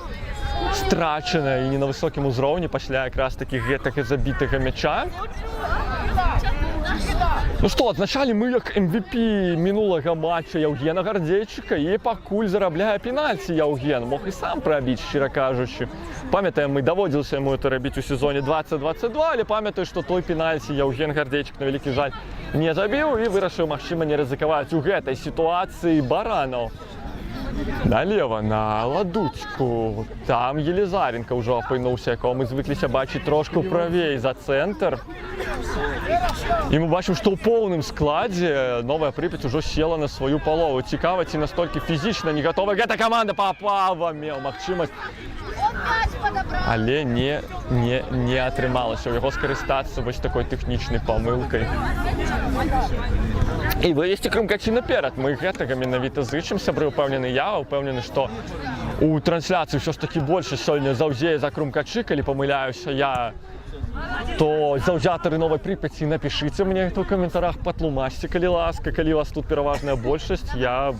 страчаная і не на высокім узроўні пасля якраз такі гэтага забітага мяча. Ну што, адзначалі мы як MVP мінулага матча Яўгена Гардзейчыка, і пакуль зарабляе пенальці Яўген. Мог і сам прабіць, шчыра кажучы. Памятаем, мы даводзілася яму это рабіць у сезоне 2022, але памятаю, што той пенальці Яўген Гардзейчык, на вялікі жаль, не забіў і вырашыў, магчыма, не рызыкаваць у гэтай сітуацыі. Баранаў налева на Ладучку. Там Елізаренка ўжо апынуўся, якого мы звыкліся бачыць трошку правей за цэнтр. І ми бачимо, што ў поўным складзе Новая Прыпяць ужо села на сваю палову. Цікава, ці настолькі фізічна не гатова. Гэта каманда Папава меў магчымасць, але не атрымалася ў яго скарыстацца вось такой тэхнічнай памылкай і вывесці Крумкачы наперад. Мы гэтага менавіта зычым, сябры, упэўнены я, упэўнены, што у трансляцыі ўсё ж такі больше сёння заўзее за Крумкачы. Калі памыляюся я, то заўзятары Новай Прыпяці, напішыце мне гэта ў каментарах, патлумачце, калі ласка. Калі у вас тут пераважная большасць, я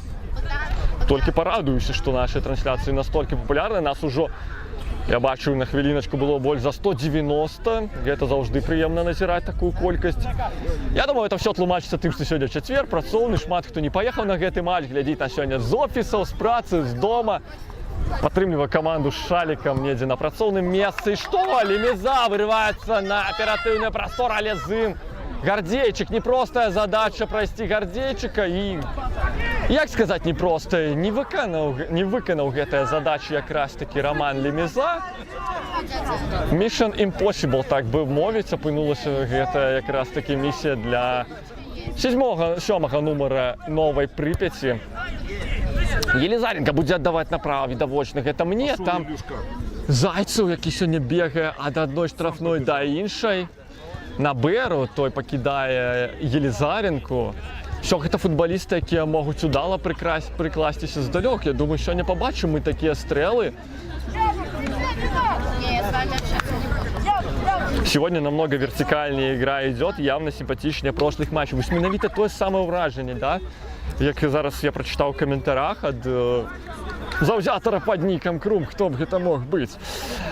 толькі парадуюся, што нашы трансляцыі настолькі папулярны. Нас ужо, я бачу, на хвіліначку было больш за 190. Гэта заўжды прыемна назіраць такую колькасць. Я думаю, это все тлумачыцца тым, што сёння чацвер, працоўны, шмат хто не паехаў на гэты матч, глядзіць на сёння з офісаў, з працы, з дома, падтрымлівае каманду з шалікам недзе на працоўным месцы. І што? Лемеза вырываецца на аператыўны прастор, але з ім Гардзейчык. Непростая задача прайсці Гардзейчыка і, як сказаць, непростая, не выканаў гэтая задача якраз такі Роман Лемеза. Mission Impossible, так бы мовіць, апынулася гэта якраз такі місія для 7-го нумара Новай Прыпяці. Елизаренко будзе аддаваць направа, відавочна, гэта мне. Там Зайцев, які сёння бегае ад адной штрафной да іншай. На Бэру той пакідае Елизаренку. Все гэта футбалісты, якія могуць удала прыкласціся здалёк. Я думаю, сёння пабачым мы такія стрэлы. Сегодня намного вертикальнее игра идет, явно симпатичнее прошлых матчей. Вось менавіта тое самае ўражанне, да? Як зараз я прочитаў у каментарах ад заўзятара пад нікам Крум, хто б гэта мог быць.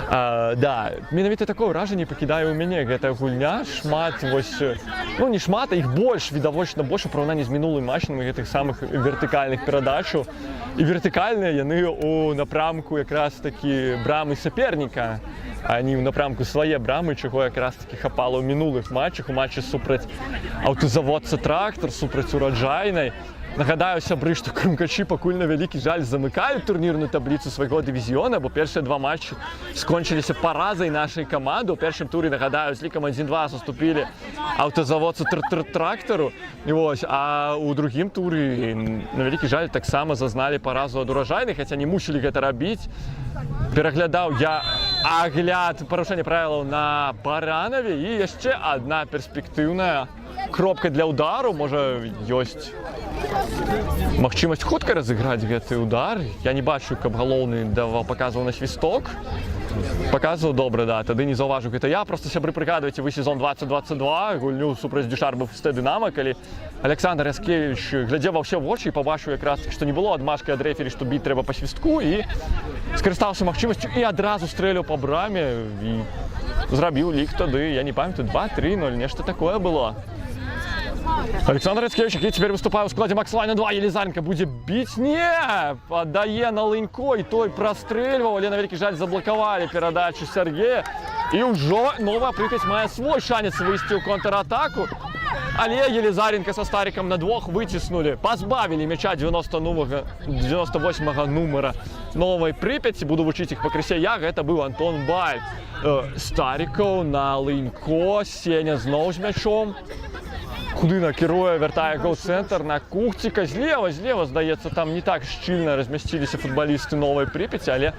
Да, менавіта такое ўражанне пакідае ў мяне гэтая гульня. Шмат, вось, ну не шмат, а іх больш, відавочна больш у параўнанні з мінулым матчам гэтых самых вертыкальных перадачаў. І вертыкальныя яны у напрамку якраз такі брамы саперніка, а не ў напрамку свае брамы, чаго якраз такі хапала ў мінулых матчах, у матчы супраць аўтозаводца Трактар, супраць Ураджайнай. Нагадаю, сябры, што Крумкачы пакуль на вялікі жаль замыкаюць турнірную табліцу свайго дывізіёна, бо першыя два матчы скончыліся паразай нашай каманды. У першым туры, нагадаю, з лікам 1-2 саступілі аўтозаводцу Трактару. А ў другім туры, на вялікі жаль, таксама зазналі паразу ад Ураджайнай, хаця не мусілі гэта рабіць. Пераглядаў я агляд парушэння правілаў на Баранаве, і яшчэ адна перспектыўная кропка для удару. Можа, ёсць магчымасць хутка разыграць гэты удар. Я не бачу, каб галоўны паказваў на свісток. Паказваў добра, да, тады не заўважыў гэта я. Просто, сябры, прыгадваеце вы сезон 2022, гульню супраць Дюшарба ФСТ Дынамо, калі Александр Яскевіч глядзеў ва ўсе вочы і пабачыў якраз, што не было адмашкі ад рэфері, што біць трэба па свістку, і скарыстаўся магчымасцю і адразу стрэляў па браме і зрабіў лік тады, я не памятаю, 2-3-0, нешта такое было. Александр Яцкевич, який тепер виступає у складі Макслайна 2, Елизаренко буде бить. Не! Подає на Линько, і той прострельвав, але на великий жаль заблокували передачу Сергея. І вже Нова Прип'ять має свій шанс вийти у контратаку. Але Елизаренко со Стариком на двох витиснули, позбавили мяча 98-го номера Новой Припяти. Буду вчити їх по кресе я, это был Антон Баль. Стариков на Линько, Сеня знову з м'ячом. Худина керує, вертає гол-центр на Кухціка. Зліва, здається, там не так щільно розмістилися футболісти Нової Прип'яті, але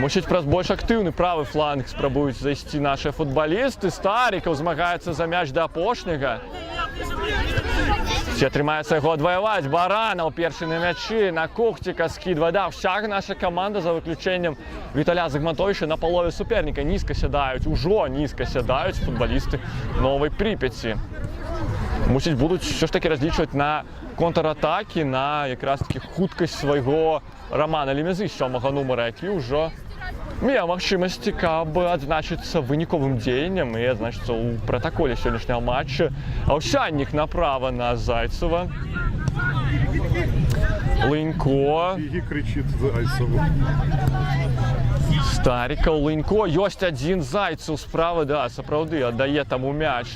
мусить праз більш активний правий фланг спробують зайти наші футболісти. Стариков змагається за м'яч до опошнього. Ще тримається його одвоювати. Баранов перший на м'ячі, на Кухціка скидує. Да, вся наша команда, за виключенням Віталя Загматовича, на полові суперника низько сідають, уже низько сідають футболісти Нової Прип'яті. Мусить будуть все ж таки розлічувати на контратаки, на якраз таки хуткость свого Романа Лемезы, 7-го номера, який вже має можливості, каб відзначитися виніковим діянням і відзначитися у протоколі сьогоднішнього матчу. Овсянник направо на Зайцева. Линько. Біги кричить Зайцеву. Стариков, Линько, ёсць один Зайцев справа, да, сапраўды, аддае таму мяч.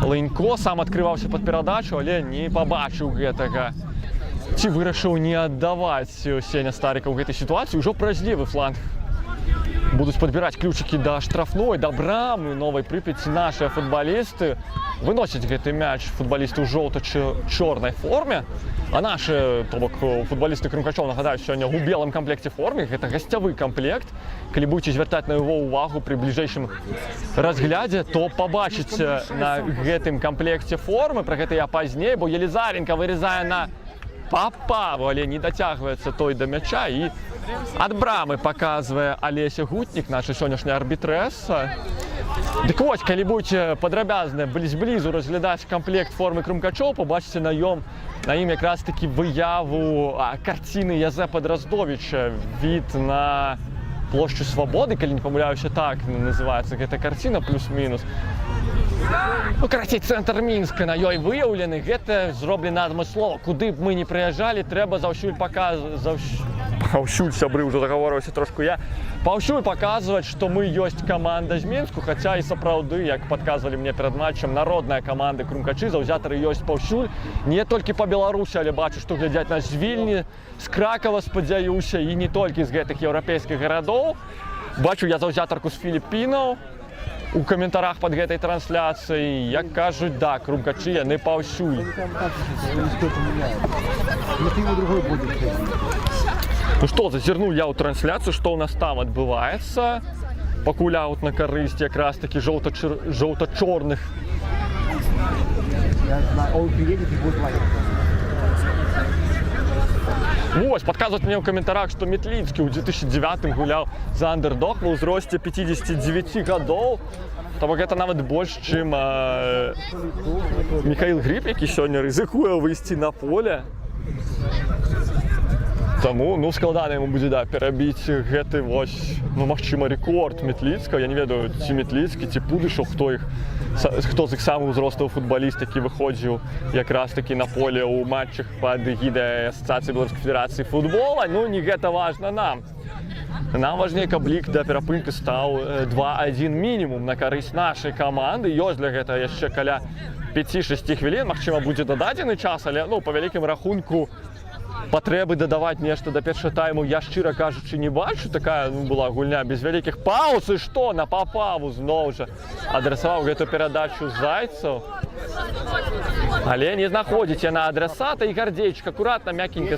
Линько сам адкрываўся пад перадачу, але не пабачыў гэтага. Ці вырашыў не аддаваць Сеня Стариков у гэтай сітуацыі. Ужо праз левы фланг будут подбирать ключики до штрафной, до брамы Новой Припяти. Наши футболисты выносят гэты мяч футболисты ў жоўта-чорнай форме. А наши, то бок, футболисты Крумкачоў, нагадаю, сегодня у белом комплекте формы. Это гостевый комплект. Калі будете звяртаць на его увагу при ближайшем разгляде, то побачите на гэтым комплекте формы. Про гэта я пазней, бо Елизаренко вырезая на Папаву, але не дотягивается той до мяча, и от брамы показывая Олеся Гутник, наша сённяшняя арбітрэса. Дык вось, калі будете падрабязна блізу разглядаць комплект формы Крумкачоў, побачите на ім якраз таки выяву картины Язепа Дроздовича, вид на площадь Свободы, калі не памыляюся, так называется эта картина, плюс-минус. Ну, карацей, цэнтр Мінска на ёй выяўлены, гэта зроблена адмыслова. Куды б мы не прыязджалі, трэба заўсюль паўсюль, сябры, уже загаворваўся трошку я, паўсюль паказваць, што мы ёсць каманда з Мінску, хаця і сапраўды, як падказвалі мне перад матчам, народная каманда Крумкачы, заўзятары ёсць паўсюль, не толькі па Беларусі, але бачу, што глядзяць нас з Вільні, з Кракава, спадзяюся, і не толькі з гэтых еўрапейскіх гарадоў. Бачу я заўзятарку з Філіппінаў у каментарах под гэтай трансляцыяй, як кажуць, да, Крумкачы яны паўсюль. Ну что, зазірнуў я ў трансляцыю, што ў нас там адбываецца. Пакуль аут на карысць якраз такі жоўта-чорных. Вось, падказваюць мне ў каментарах, што Метліцкі ў 2009 гуляў за андердог ва ўзросце 59 гадоў. То бок гэта нават больш, чым Михаил Гриб, які сёння рызыкуе выйсці на поле. Таму, ну, складана яму будзе, да, перабіць гэты, вось, ну, магчыма, рэкорд Метліцкага. Я не ведаю, ці Метліцкі, ці Пудышаў, хто з іх самых узростаў футбаліст, які выходзіў якраз такі на поле ў матчах пад эгідай Асацыяцыі Беларускай Федэрацыі футбола. Ну, не гэта важна нам. Нам важней, каб лік да перапынку стаў 2-1 мінімум на карысць нашай каманды. Ёсць для гэтага яшчэ каля 5-6 хвілін. Магчыма, будзе дададзены час, але, ну, па вялікім рахунку, патрэбы дадаваць нешта да першага тайму, я, шчыра кажучы, не бачу. Такая, ну, была гульня без вялікіх пауз, і што, на Папаву зноў жа адрасаваў гэту перадачу Зайцаў. Але не знаходзіць яна адрасата, і Гардзейчык акуратна, мякенька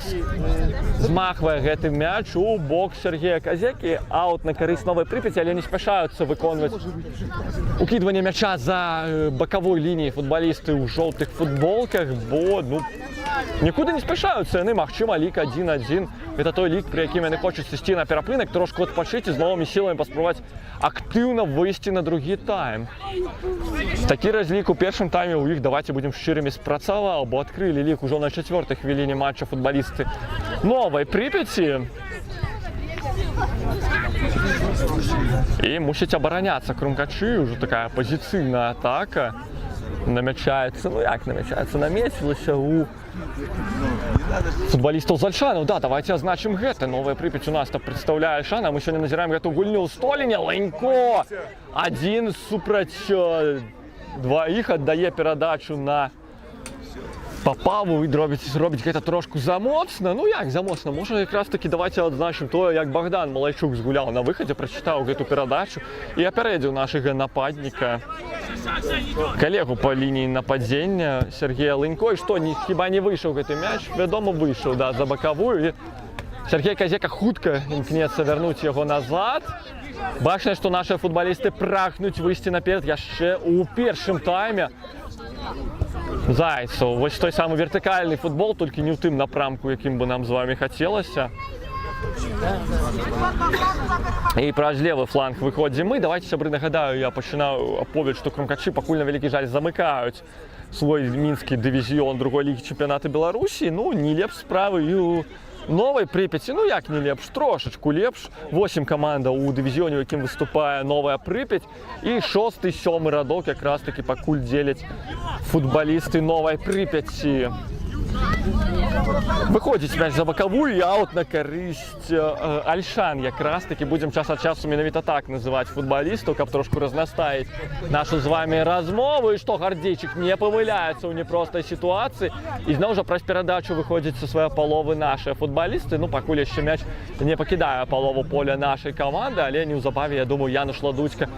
змахвае гэты мяч у бок Сергея Казякі. Аут на карысць Новай Припяці, але не спяшаюцца выконваць укідванне мяча за бакавой лініяй футбалісты ў жоўтых футболках, бо, ну, нікуды не спяшаюцца яны. Магчыма, лік 1-1. Гэта той лік, пры якім яны хочуць ісці на перапынак, трошку адпачыць і з новымі сіламі паспрабаваць актыўна выйсці на другі тайм. Такі разлік у першым тайме ў іх, давайте будзем шчырымі, спрацаваў, бо адкрылі лік ужо на 4-й хвіліне матча футбалісты Новай Припяці. І мусіць абараняцца Крумкачы, ўжо такая пазіцыйная атака. Намячаецца, ну як намячаецца, намецілася у футболистов з Альшанаў. Да, давайте азначым гэта. Новая Припяць у нас там прадстаўляе Альшана. Мы сёння назіраем гэту гульню ў Століне. Ленько адзін супраць дваіх аддае перадачу на Папаву і робіць гэта трошку замоцна. Ну як замоцна? Можа, якраз такі давайте адзначым тое, як Богдан Малайчук згуляў на выхадзе, прачытаў гэту перадачу і апярэдзіў нашага нападніка, калегу па лініі нападзення Сергея Ленько. І што, хіба не выйшаў гэты мяч? Вядома, выйшаў, да, за бакавую. І Сергей Казяка хутка імкнецца вярнуць яго назад. Бачна, што нашыя футбалісты прагнуць выйсці наперад яшчэ ў першым тайме. Зайцаў. Вось той самы вертыкальны футбол, толькі не ў тым напрамку, якім бы нам з вами хацелася. І праз левы фланг выходзім мы. Давайте, сябры, нагадаю, я пачынаю аповедь, што Крумкачы пакуль на вялікі жаль замыкаюць свой мінскі дывізіён другой лігі чэмпіянату Беларусі. Ну, не лепш справы і у Новай Припяці. Ну, як не лепш? Трошачку лепш. 8 камандаў у дывізіёне, у якім выступае Новая Припяць. І 6-7 радок якраз такі пакуль дзеляць футбалісты Новай Припяці. Выходзіць мяч за бакавую і аут на карысць Альшан. Якраз таки будзем час ад часу менавіта так называць футбалістаў, каб трошку разнастаіць нашу з вами размову. І што Гардзейчык не памыляецца ў непростай сітуацыі. І зноў жа праз перадачу выходзіць са сваёй паловы нашыя футбалісты. Ну, пакуль яшчэ мяч не пакідае палову поля нашай каманды, але неўзабаве, я думаю, Януш Ладуцька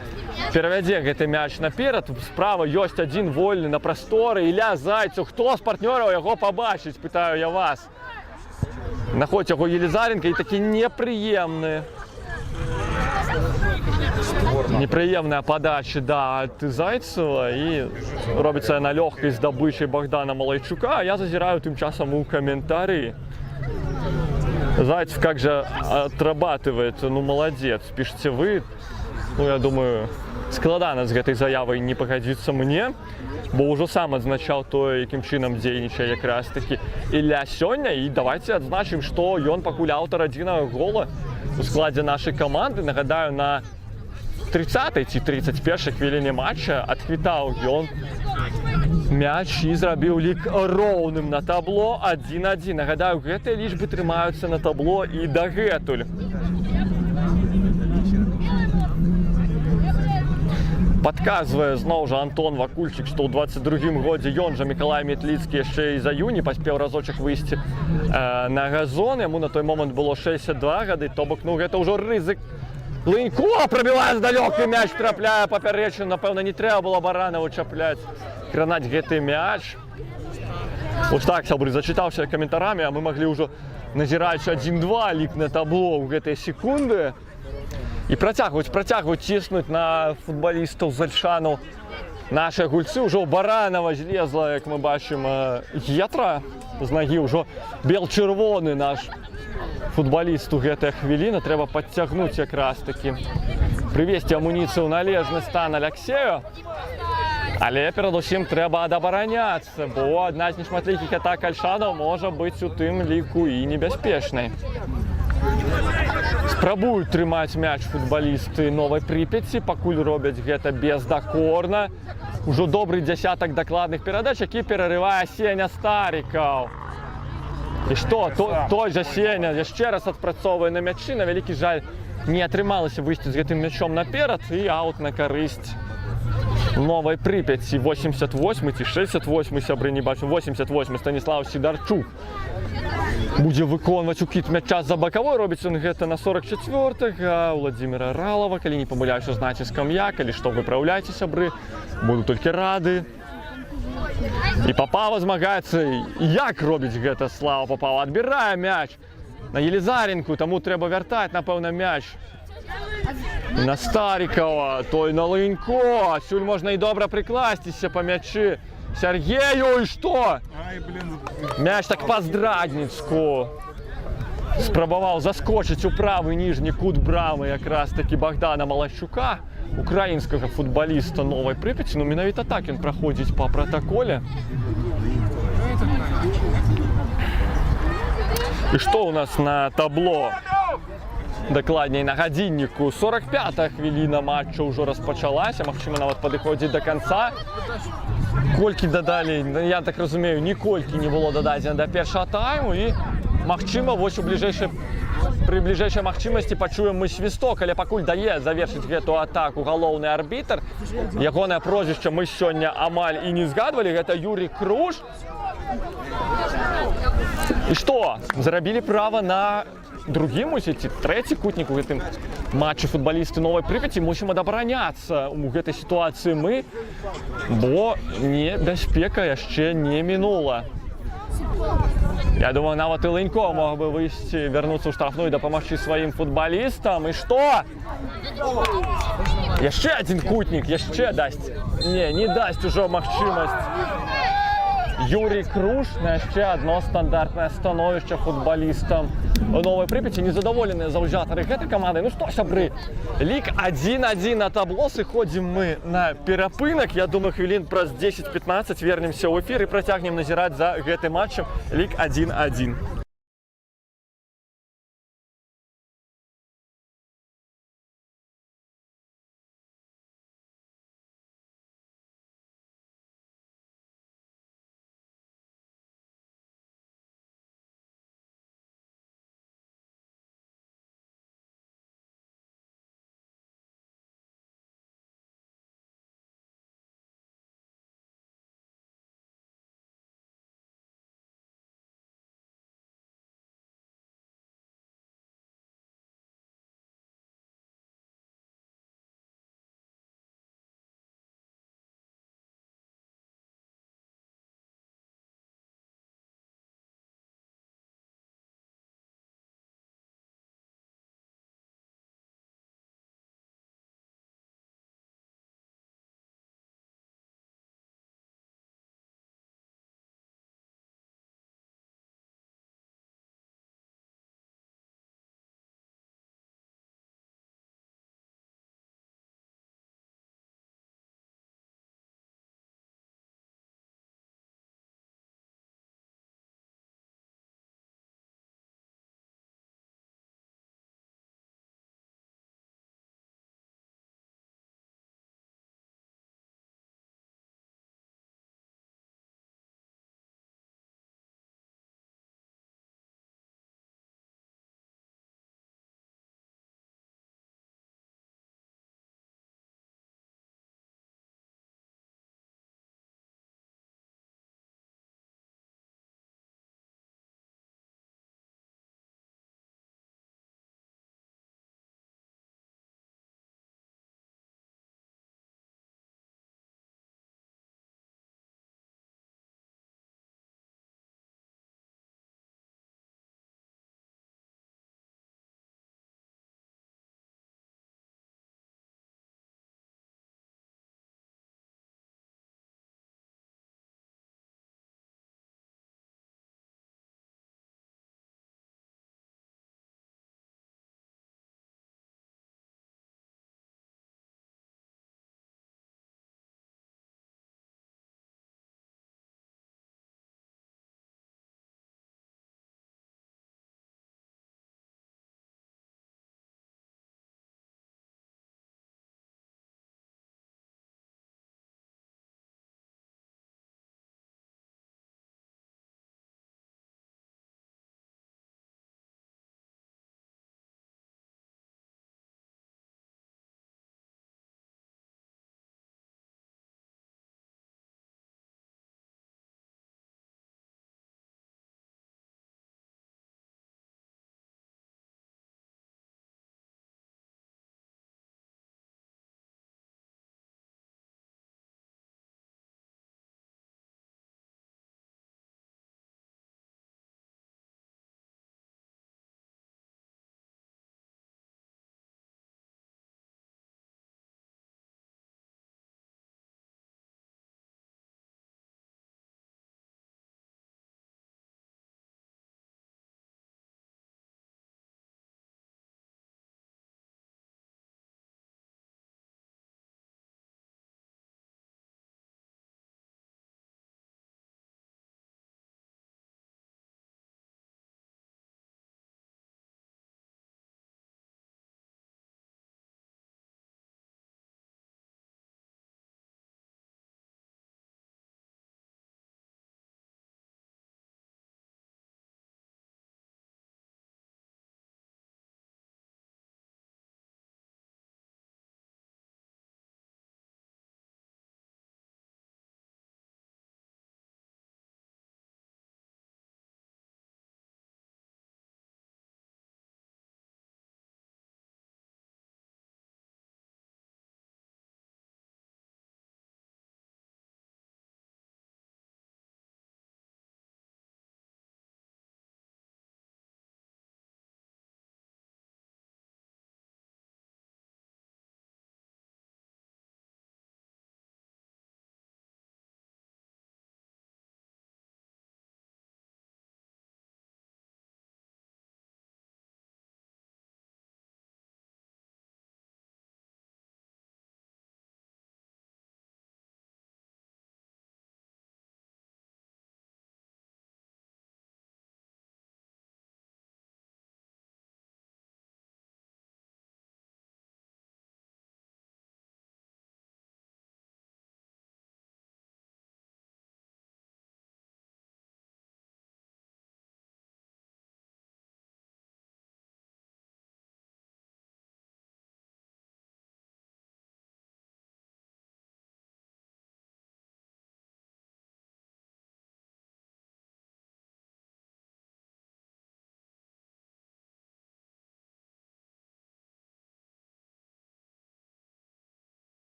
перавядзе гэты мяч наперад. Справа ёсць адзін вольны на прасторы. Ілля Зайцев. Хто з партнёраў яго пабачыць, пытаю я вас. Находзіць яго Елизаренко і такі непрыемная падача, да, ад Зайцева, і робіцца на лёгкай здабычай Богдана Малайчука. А я зазіраю тым часам у каментары. Зайцев как же отрабатывает, ну молодец, пишите вы. Ну, я думаю, складана з гэтай заявай не пагадзіцца мне, бо ўжо сам адзначаў тое, якім чынам дзейнічае якраз такі Ілля сёння. І давайте адзначым, што ён пакуль аўтар адзінага гола у складзе нашай каманды. Нагадаю, на 30-й ці 31-й хвіліне матча адхвітаў ён мяч і зрабіў лік роўным на табло 1-1. Нагадаю, гэтыя лічбы трымаюцца на табло і дагэтуль. Падказвае зноў жа Антон Вакульчык, што ў 22-м годзе ён жа Мікалай Метліцкі яшчэ і за юні паспеў разочак выйсці на газон. Яму на той момант было 62 гады, то бок, ну гэта ўжо рызык. Лынько прабівае здалёк і мяч трапляе папярэчна. Напэўна, не трэба было Баранаву чапляць, кранаць гэты мяч. Вось так, сябры, зачытаўся каментарамі, а мы маглі ўжо назіраць 1-2 лік на табло ў гэтыя секунды. І працягваюць ціснуць на футбалістаў з Альшану нашыя гульцы. Ўжо Баранава злезла, як мы бачым, гетра з нагі. Ўжо бел-чырвоны наш футбаліст у гэтая хвіліна. Трэба падцягнуць якраз такі, прывесці амуніцыю ў належны стан Аляксею. Але перадусім трэба адабараняцца, бо адна з нешматлікіх атак Альшанаў можа быць у тым ліку і небяспечнай. Спрабуюць трымаць мяч футбалісты Новай Прыпяці, пакуль робяць гэта бездакорна. Ужо добры дзясятак дакладных перадач, які перарывае Сеня Старікаў. І што, той жа Сеня яшчэ раз адпрацоўвае на мячы. На вялікі жаль, не атрымалася выйсці з гэтым мячом наперад, і аут на карысць Новай Прыпяці. 88 ці 68, сябры, не бачу, 88 Станіслав Сідарчук будзе выконваць укід мяча за бакавой. Робіць ён гэта на 44-га Владзіміра Ралава. Калі не памыляюся з націскам я, калі што, выпраўляйце, сябры, буду толькі рады. І Папава змагаецца. Як робіць гэта Слава Папава? Адбірае мяч на Елизаренку, таму трэба вяртаць, напэўна, мяч на Старікава, той на Лынько. Сюль можна і добра прыкласціся па мячы Сергею. І што? Мяч так па-здрадніцку спрабаваў заскочыць у правы ніжні кут брамы якраз такі Богдана Малайчука, украінскага футбаліста Новай Прыпяці. Ну, менавіта так ён праходзіць па пратаколе. І што ў нас на табло? Дакладней, на гадзінніку 45-та хвіліна матча ўжо распачалася, магчыма, нават падыходзіць да канца. Колькі дадалі, я так разумею, ніколькі не было дададзена да першага тайму, і магчыма, вось пры бліжэйшай магчымасці пачуем мы свісток, але пакуль дае завершыць гэту атаку галоўны арбітр. Ягонае прозвішча мы сёння амаль і не згадвалі, гэта Юрій Круш. І што? Зарабілі права на другі, мусіць, трэці кутнік у гэтым матчы футбалісты Новай Прыпяці. Мусім адабараняцца ў гэтай сітуацыі мы, бо небяспека яшчэ не мінула. Я думаю, нават і Лынько мог бы выйсці, вярнуцца ў штрафную і дапамагчы сваім футбалістам. І што? Яшчэ адзін кутнік, яшчэ дасць. Не дасць ужо магчымасць. Юрій Круш на яшчэ адно стандартнае становішча футбалістам Новай Прыпяці. Незадаволеныя заўзятары гэтай каманды. Ну што, сябры, лік 1-1 на табло. Сыходзім мы на перапынак. Я думаю, хвілін праз 10-15 вернемся ў эфір і працягнем назіраць за гэтым матчам. Лік 1-1.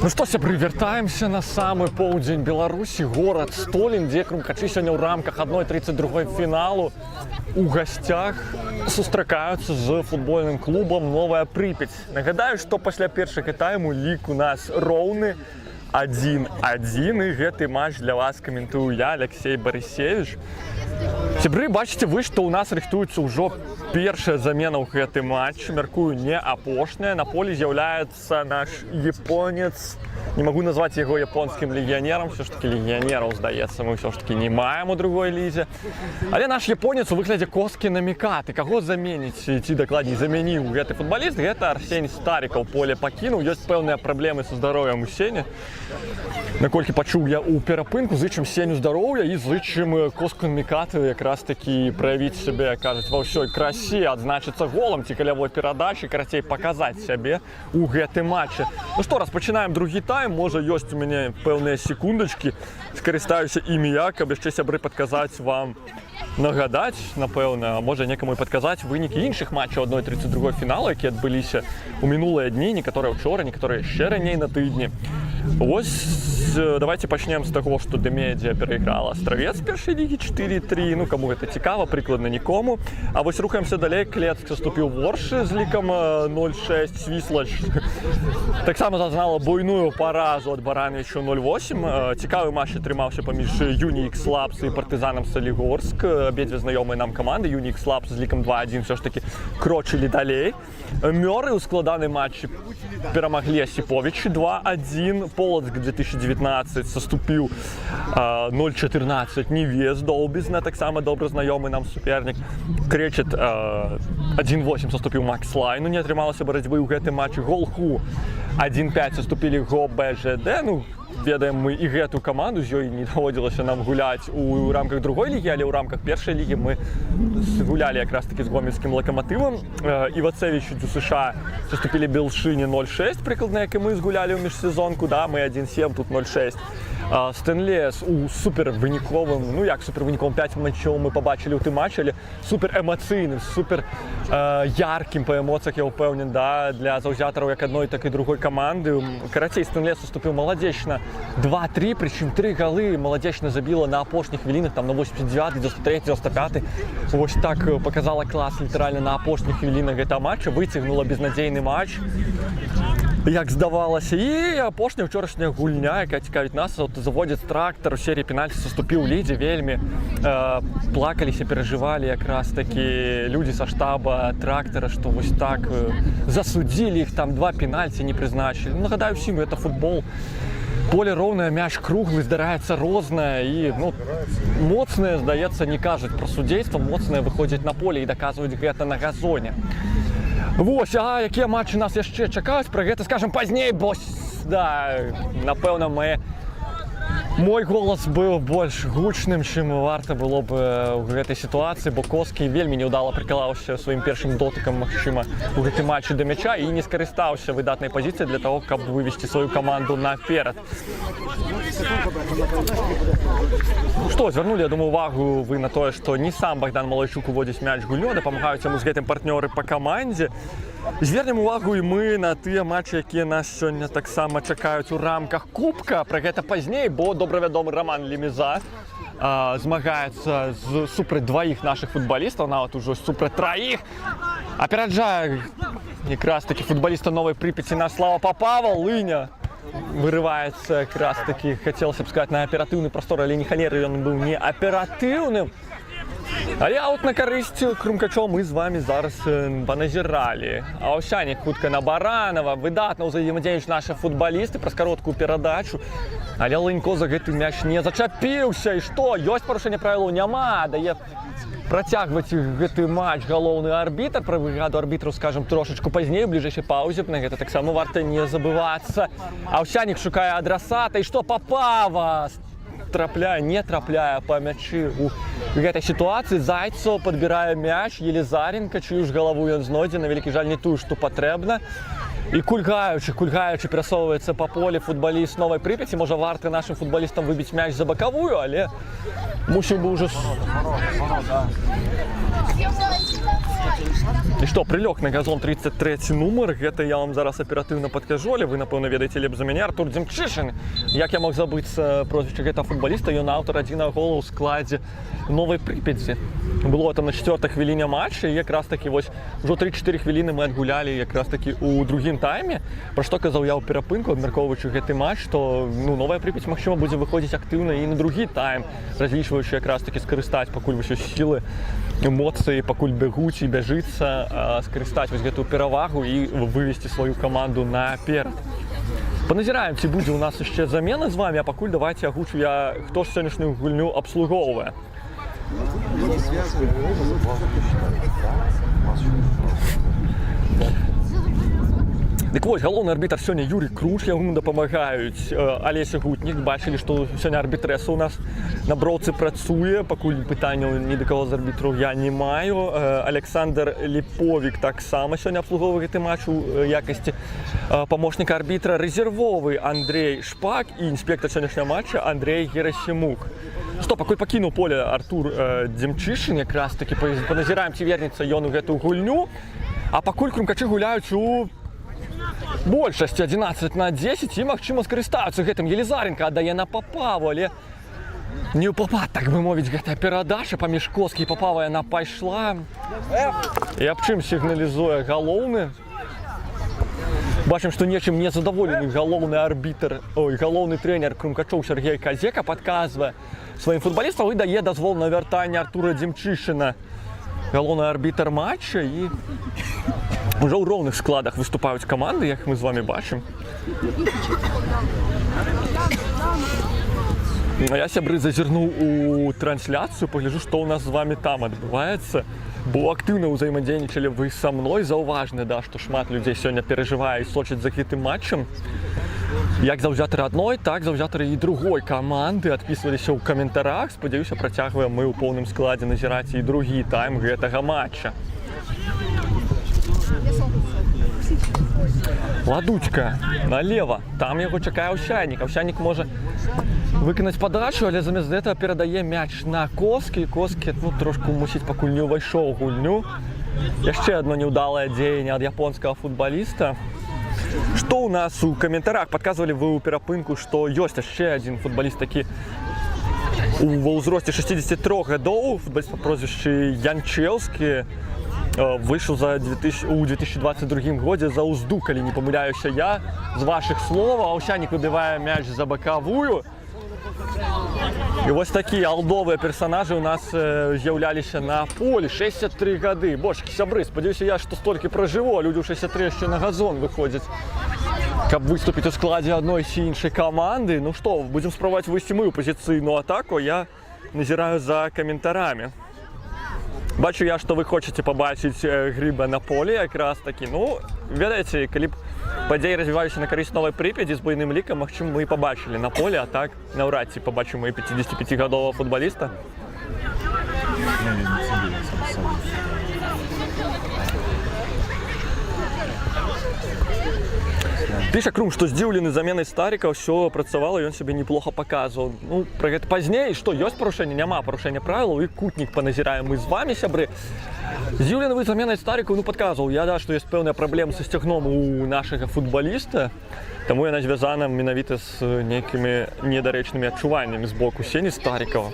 Ну што, сябры, вяртаемся на самы поўдзень Беларусі, горад Столін, дзе крумкачы сёння ў рамках 1/32 фіналу у гасцях сустракаюцца з футбольным клубам «Новая Припять». Нагадаю, што пасля першага тайму лік у нас роўны 1-1, і гэты матч для вас каментую я, Алексей Барысевич. Сябры, бачыце вы, што ў нас рыхтуецца ўжо першая замена ў гэты матч, мяркую, не апошняя. На полі з'яўляецца наш японец, не магу назваць яго японскім легіянерам, все ж таки легіянераў, здаецца, мы все ж таки не маем у другой лізе. Але наш японец у выглядзе Коскі Намікаты. Каго заменіць, ці дакладней замяніў гэты футбаліст, гэта Арсень Старікаў поле пакінуў. Ёсць пэўныя праблемы са здароўем у Сені. Наколькі пачуў я ў перапынку, зычым Сеню здароўя і зычым Коску Намікаты якраз такі праявіць сябе, кажуць, ва ўсёй красе, адзначыцца голам ці калявой перадачы, карацей, паказаць сябе ў гэтым матчы. Ну што, распачынаем другі тайм. Можа, ёсць у мяне пэўныя секундачкі, скарыстаюся імі я, каб яшчэ, сябры, падказаць вам, нагадаць, напэўна, можа некаму і падказаць вынікі іншых матчаў 1/32 фіналу, якія адбыліся ў мінулыя дні, некаторыя ўчора, некаторыя яшчэ раней на тыдні. Вось, давайте пачнем з таго, што Дэмедзія перайграла Астравец першай лігі 4-3, ну, каму гэта цікава, прыкладна нікому. А вось рухаемся далей, Клецк саступіў Воршы з лікам 0-6, Свіслач таксама зазнала буйную паразу ад Барановича 0-8. Цікавы матч атрымаўся паміж Юнікс Лапс і Партызанам Салігорск. Абедзве знаёмыя нам каманды. Юнікс Лапс з лікам 2-1 все ж таки крочылі далей. Мёры ў складаным матчы перамаглі Асіповічы 2-1. Полацк 2019 саступіў 0-14 Невес Доўбізна, таксама добра знаёмы нам супернік. Кречет 1-8 саступіў Макс Лайну, не атрымалася барацьбы ў гэтым матчы. Голху 1-5 саступілі Го БЖД. Ну, ведаем мы і гэту каманду, з ёй не даводзілася нам гуляць у рамках другой лігі, але ў рамках першай лігі мы гулялі якраз такі з гомельскім Лакаматывам. Івацевічу у США саступілі Белшыне 0-6, прыкладна, як і мы згулялі ў міжсезонку, да, мы 1-7, тут 0-6. Стэнлес у супервыніковым, ну як супервыніковым, 5 матчаў мы пабачылі ў тым матчы, але суперэмацыйным, супер яркім па эмоцыях, я ўпэўнен, да, для заўзятараў як адной, так і другой каманды. Карацей, Стэнлес уступіў маладзечна 2-3, прычым 3 галы маладзечна забіла на апошніх хвілінах, там на 89, 93, 95. Вось так показала клас літаральна на апошніх хвілінах гэта матча, выцягнула безнадзейны матч, як здавалася. І апошняя ўчорашняя гульня, якая цікавіць нас, заводзіць Трактар у серыі пенальці саступіў у лідзе, вельмі плакаліся, перажывалі якраз такі людзі са штаба Трактара, што вось так засудзілі іх, там 2 пенальці не прызначылі. Нагадаю ўсім, гэта футбол. Поле роўнае, мяч круглы, здараецца рознае, і, ну, моцныя, здаецца, не кажуць пра судзейства, моцныя выходзяць на поле і даказваюць гэта на газоне. Вось, а якія матчы нас яшчэ чакаюць, пра гэта скажам пазней, бо, да, напэўна, мой голас быў больш гучным, чым варта было б у гэтай сітуацыі, бо Коскі вельмі няўдала прыкалаўся сваім першым дотыкам, магчыма, у гэтым матчы да мяча і не скарыстаўся выдатнай пазіцыі для таго, каб вывесці сваю каманду наперад. Што, звярнулі, я думаю, увагу вы на тое, што не сам Богдан Малайчук уводзіць мяч гульню, дапамагаюць яму з гэтым партнёры па камандзе. Звернем увагу і мы на тыя матчы, якія нас сёння таксама чакаюць у рамках Кубка. Пра гэта пазней, бо добра вядомы Роман Лемеза змагаецца супраць 2 нашых футбалістаў, нават ужо супраць 3. Апераджае якраз такі футбаліста Новай Припяці наш Слава Папава. Лыня вырываецца якраз такі, хацелася б сказаць, на аператыўны прастор, але не халеры, ён быў не аператыўным. Але аут на карысць крумкачоў мы з вами зараз паназіралі. Аўсянік хутка на Баранова, выдатна ўзаемадзеюць нашы футбалісты праз кароткую перадачу. Але Лынько за гэты мяч не зачапіўся. І што? Ёсць парушэнне правілаў? Няма. Дае працягваць гэты матч галоўны арбітр. Пра выгаду арбітраў скажам трошачку пазней, у бліжэйшай паўзе. На гэта таксама варта не забывацца. Аўсянік шукае адрасата. І што? Папава трапляе, не трапляе па мячы у гэтай сітуацыі. Зайцоў падбірае мяч, Елізаренка, чыю ж галаву ён знойдзе, на вялікі жаль не тую, што патрэбна. І кульгаючы перасоўваецца па полі футбаліст Новай Припяці. Можа, варта нашым футбалістам выбіць мяч за бакавую, але мусіў бы ўжо... І што, прылёг на газон 33 нумар, гэта я вам зараз аператыўна падкажу, але вы, напэўна, ведаеце лепш за мяне. Артур Дземчышин. Як я мог забыцца прозвішча гэтага футбаліста, ён аўтар адзінага гола ў складзе Новай Прыпяці. Было там на 4-й хвіліне матча, і якраз такі вось ужо 3-4 хвіліны мы адгулялі якраз такі ў другім тайме. Пра што казаў я ў перапынку, абмяркоўваючы гэты матч, што Новая Прыпяць, магчыма, будзе выходзіць актыўна і на другі тайм, разлічваючы якраз такі скарыстаць пакуль вось сілы, эмоцыі, пакуль бягуць і бяжыцца, скарыстаць вось гэтую перавагу і вывесці сваю каманду наперад. Паназіраем, ці будзе ў нас яшчэ замена з вамі, а пакуль давайце агучу я, хто ж сённяшнюю гульню абслугоўвае. Дык вось, галоўны арбітр сёння Юрій Круш, яму дапамагаюць Алеся Гутнік. Бачылі, што сёння арбітрэса ў нас на броўцы працуе, пакуль пытанняў ні да каго з арбітраў я не маю. Александр Ліповік таксама сёння абслугоўвае гэты матч у якасці памочніка арбітра. Рэзервовы Андрей Шпак і інспектар сённяшняга матча Андрей Герасімук. Што, пакуль пакінуў поле Артур Дземчышин, якраз такі паназіраем, ці вернецца ён у гэтую гульню. А пакуль крумкачы гуляюць у большасць 11-10 і, магчыма, скарыстаюцца гэтым. Елізаренка аддае на Папаву, але не ў Папа, так бы мовіць, гэтая перадача паміж Коскі і Папава яна пайшла. І аб чым сігналізуе галоўны. Бачым, што нечым не задаволены галоўны арбітр, галоўны трэнер крумкачоў Сергей Казека падказвае сваім футбалістам і дае дазвол на вяртанне Артура Дземчышина. Галоўны арбітр матча, і уже ў роўных складах выступаюць каманды, як мы з вами бачым. Я, сябры, зазірнуў у трансляцыю, пагляджу, што ў нас з вами там адбываецца. Бо актыўна ўзаемадзейнічалі вы са мной. Заўважна, што шмат людзей сёння перажывае і сочаць за гэтым матчам. Як заўзятары адной, так заўзятары і другой каманды адпісваліся ў каментарах. Спадзяюся, працягваем мы ў поўным складзе назіраць і другі тайм гэтага матча. Ладучка налево, там яго чакае Аўсянік. Аўсянік можа выканаць падачу, але замест гэтага перадае мяч на Коскі. Коскі, трошку мусіць, пакуль не ўвайшоў у гульню. Яшчэ адно неўдалае дзеянне ад японскага футбаліста. Што ў нас у каментарах? Падказвалі вы ў перапынку, што ёсць яшчэ адзін футбаліст такі ва ўзросце 63 гадоў, футбаліст па прозвішчы Янчэўскі. Выйшаў у 2022 годзе за Узду, калі не памыляюся я. З вашых словаў Аўсянік выбівае мяч за бакавую. І вось такія алдовыя персанажы ў нас з'яўляліся на полі. 63 гады. Божкі, сябры, спадзяюся я, што столькі пражыву, а людзі ў 63 яшчэ на газон выходзяць, каб выступіць у складзе адной ці іншай каманды. Ну што, будзем спрабаваць выйсці мы ў пазіцыйную атаку, я назіраю за каментарамі. Бачу я, што вы хочаце пабачыць Грыба на полі якраз такі. Ну, ведаеце, калі б падзеі развіваліся на карысць Новай Прыпяці з буйным лікам, магчыма, мы і пабачылі на полі, а так наўрад ці пабачым мы 55-гадовага футбаліста. Піша Крум, што здзіўлены заменай Старіка, ўсё працавала, ён сябе неплохо паказваў. Ну, пра гэта пазней, што ёсць парушэнне, няма парушэння правілаў, і Кутнік паназіраем мы з вами, сябры. Здзіўлены вы заменай Старіка, падказваў я, што ёсць пэўныя праблемы са сцягном у нашага футбаліста, таму яна звязана менавіта з нейкімі недарэчнымі адчуваннямі з боку Сені Старікава.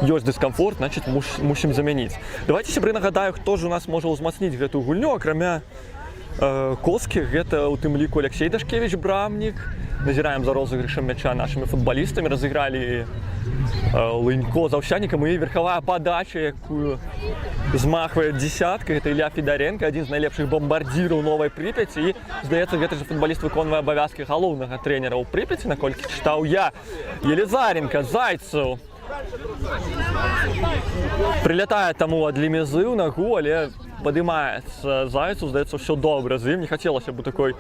Ёсць дыскамфорт, значыць, мусім замяніць. Давайце, сябры, нагадаю, хто ж у нас можа ўзмацніць гэтую гульню, акрамя Коскі, гэта у тым ліку Алексей Дашкевіч, брамнік. Назіраем за розыгрышам мяча нашымі футбалістамі. Разыгралі Лынько з Аўсянікам, і верхавая падача, якую змахвае дзесятка. Гэта Ілля Федаренко, адзін з найлепшых бомбардзіраў Новай Прыпяці. І, здаецца, гэты ж футбаліст выконвае абавязкі галоўнага трэнера ў Прыпяці, наколькі чытаў я. Елізаренка, Зайцаў. Прилятае таму ад Лемезы ў нагу, але падымаецца Зайцу, здаецца, ўсё добра з ім. Не хацелася б у такой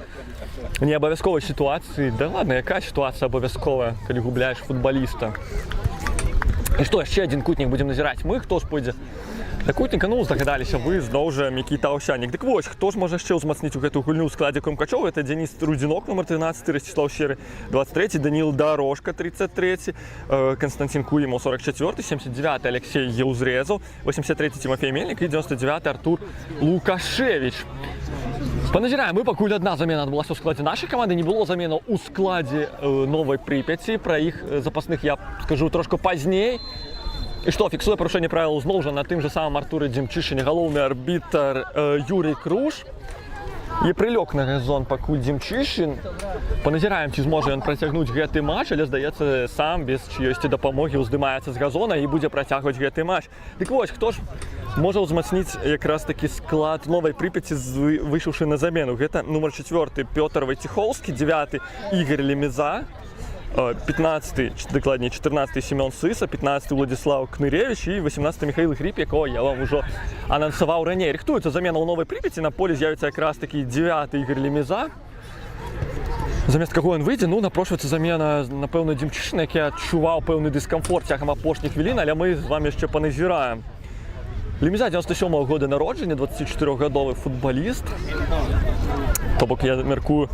неабавязковай сітуацыі. Да ладно, якая сітуацыя абавязковая, калі губляеш футбаліста? І што, яшчэ адзін Кутнік будзем назіраць мы, хто ж пойдзе Да Кутніка, ну, здагадаліся вы, зноў жа Мікіта Аўсяннік. Дык вось, хто ж можа яшчэ ўзмацніць у гэтую гульню ў складзе Крумкачова? Это Денис Рудзінок, номер 13, Расціслаў Серы, 23, Даніл Дорожка, 33, Константин Куймаў, 44, 79 Алексей Еўзрезаў, 83 Тимофей Мельник и 99 Артур Лукашевич. Паназіраем, мы пакуль одна замена адбылася ў складзе нашай каманды, не было заменаў у складзе Новай Прыпяці, пра іх запасных я скажу трошку пазней. І што, фіксуе парушэнне правілаў зноў жа на тым жа самым Артуры Дзімчышыне галоўны арбітр Юрий Круш. І прылёг на газон пакуль Дзімчышын. Паназіраем, ці зможа ён працягнуць гэты матч, але, здаецца, сам без чыёйсьці дапамогі ўздымаецца з газона і будзе працягваць гэты матч. Дык вось, хто ж можа ўзмацніць якраз такі склад Новай Прыпяці, выйшаўшы на замену. Гэта нумар 4 Пётр Вайцехоўскі, 9 Ігор Лемеза, 15, дакладней 14 Семён Сыса, 15 Владислав Кныревич і 18 Михаил Гриб, якого я вам ужо анансаваў раней. Рыхтуецца замена ў Новай Прыпяці, на поле з'явіцца якраз такі 9 Ігор Лемеза. Замест каго ён выйдзе, ну, напрошваецца замена, напэўна, Дзімчышына, які адчуваў пэўны дыскамфорт цягам апошніх хвілін, але мы з вами яшчэ паназіраем. Лемеза 97-го года народжання, 24-гадовы футбаліст. То бок, я мяркую,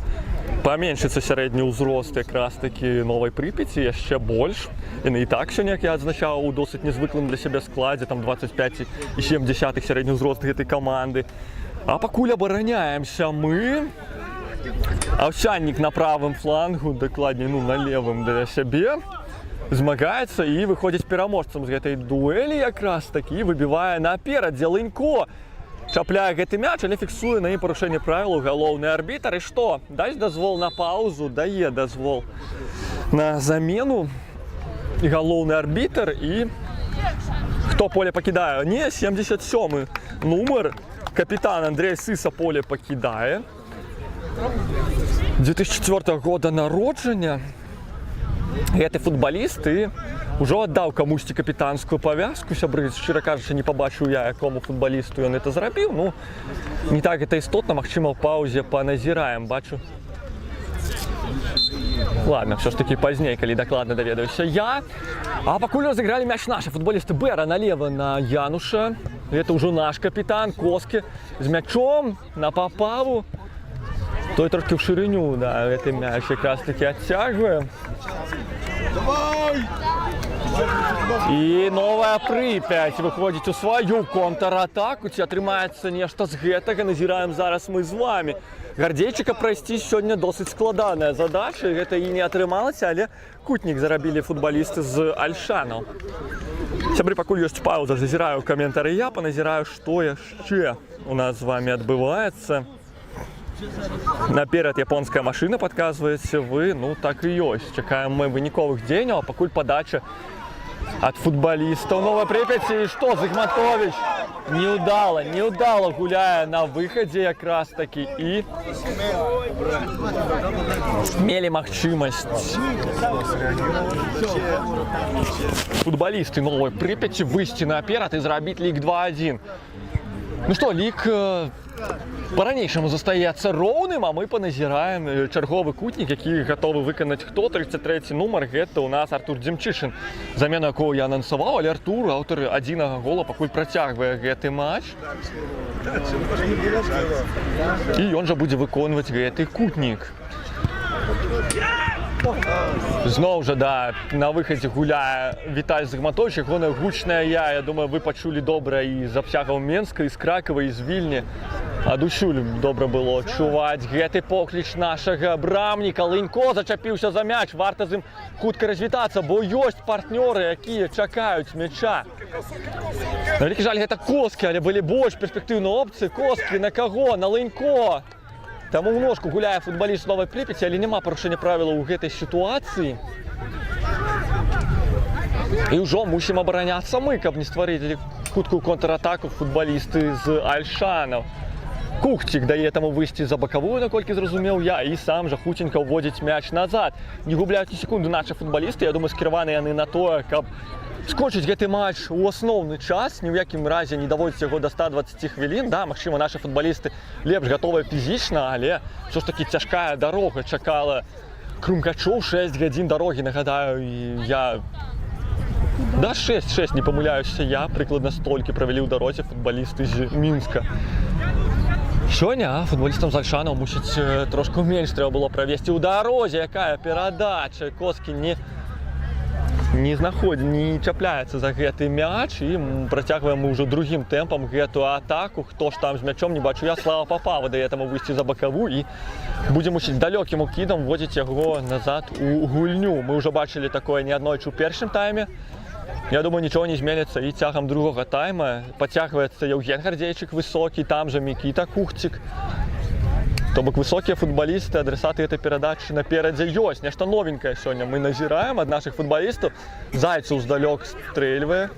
паменшыцца сярэдні ўзрост якраз такі Новай Прыпяці, яшчэ больш. Яны і так сёння, як я адзначаў, у досыць незвыклым для сябе складзе, там 25,7 сярэдні ўзрост гэтай каманды. А пакуль абараняемся мы. Аўсяннік на правым флангу, дакладней, ну, на левым для сябе, змагаецца і выходзіць пераможцам з гэтай дуэлі якраз такі, выбівае наперад, дзе Лынько чапляе гэты мяч, але фіксуе на ім парушэнне правілаў галоўны арбітр. І што? Дасць дазвол на паузу, дае дазвол на замену і галоўны арбітр. І хто поле пакідае? Не, 77-й нумар, капітан Андрей Сыса поле пакідае. 2004 года народжання. Гэты футбаліст і ўжо аддаў камусьці капітанскую павязку. Сябры, шчыра кажучы, не пабачыў я, якому футбалісту ён это зрабіў. Ну, не так гэта істотна, магчыма, ў паўзе паназіраем, бачу. Ладно, все ж таки пазней, калі дакладна даведаюся я. А пакуль разыгралі мяч нашы футболісты. Бэра налево на Януша. Гэта ўжо наш капітан, Коскі, з мячом на Папаву. Той трошки в шириню, да, гэты мяч якраз таки адцягвае. І Новая Прыпяць выходзіць у сваю контратаку. Ці атрымаецца нешта з гэтага, назіраем зараз мы з вами. Гардзейчыка прайсці сёння досыць складаная задача, гэта і не атрымалася, але кутнік зарабілі футбалісты з Альшанаў. Сябры, пакуль ёсць пауза, зазіраю ў каментары я, паназіраю, што яшчэ у нас з вами адбываецца. Наперад японская машина, подказваеце вы, ну так і ёсць. Чакаем мы выніковых дзеянняў, а пакуль падача ад футбалістаў Новай Прыпяці. І што, Зыгматович неудала гуляе на выхадзе якраз такі і мелі магчымасць футбалісты Новай Прыпяці выйсці наперад і зрабіць лік 2-1. Ну што, лік па-ранейшаму застаецца роўным, а мы паназіраем чарговы кутнік, які гатовы выканаць хто? 33 нумар, гэта ў нас Артур Дзімчышын, замену якого я анансаваў, але Артур, аўтар адзінага гола, пакуль працягвае гэты матч. І ён жа будзе выконваць гэты кутнік. Зноў жа, да, на выхадзе гуляе Віталь Зыгматович, ягоная гучная я думаю, вы пачулі добра і з абсягаў Менска, і з Кракава, і з Вільні. Адусюль добра было чуваць гэты покліч нашага брамніка. Лынько зачапіўся за мяч, варта з ім хутка развітацца, бо ёсць партнёры, якія чакаюць мяча. На вялікі жаль, гэта Коскі, але былі больш перспектыўныя опцыі. Коскі на каго? На Лынько. Таму ў ножку гуляе футбаліст Новай Прыпяці, але няма парушэння правілаў у гэтай сітуацыі. І ўжо мусім абараняцца мы, каб не стварыць хуткую контратаку футбалісты з Альшанаў. Кухцік дае таму выйсці за бакавую, наколькі зразумеў я, і сам жа хуценька ўводзіць мяч назад. Не губляюць ні секунды нашы футбалісты, я думаю, скіраваны яны на тое, каб скончыць гэты матч у асноўны час, ні ў якім разе не даводзіць яго да 120 хвілін. Да, магчыма, нашы футбалісты лепш гатовыя фізічна, але ўсё ж такі цяжкая дарога чакала Крумкачоў, 6 гадзін дарогі, нагадаю, і я Да, 6-6, не памыляюся я, прыкладна столькі правялі ў дарозе футбалісты з Мінска. Сёння футболістам з Альшанаў мусіць трошку менш трэба было правесці ў дарозе, якая перадача, Коскі не чапляецца за гэты мяч і працягваем мы ўжо другім тэмпам гэтую атаку. Хто ж там з мячом, не бачу я, Слава Папава дае таму выйсці за бакаву і будзе мусіць далёкім укідам вводзіць яго назад у гульню. Мы ўжо бачылі такое неаднойчы ў першым тайме. Я думаю, нічого не зменіцца і цягам другога тайма. Пацягваецца Яўген Гардзейчык высокі, там жа Мікіта Кухцік. То бок высокія футбалісты, адресаты этой перадачы наперадзе ёсць. Нешта новенькае сёння мы назіраем ад нашых футбалістаў. Зайцаў здалёк стрэльвае.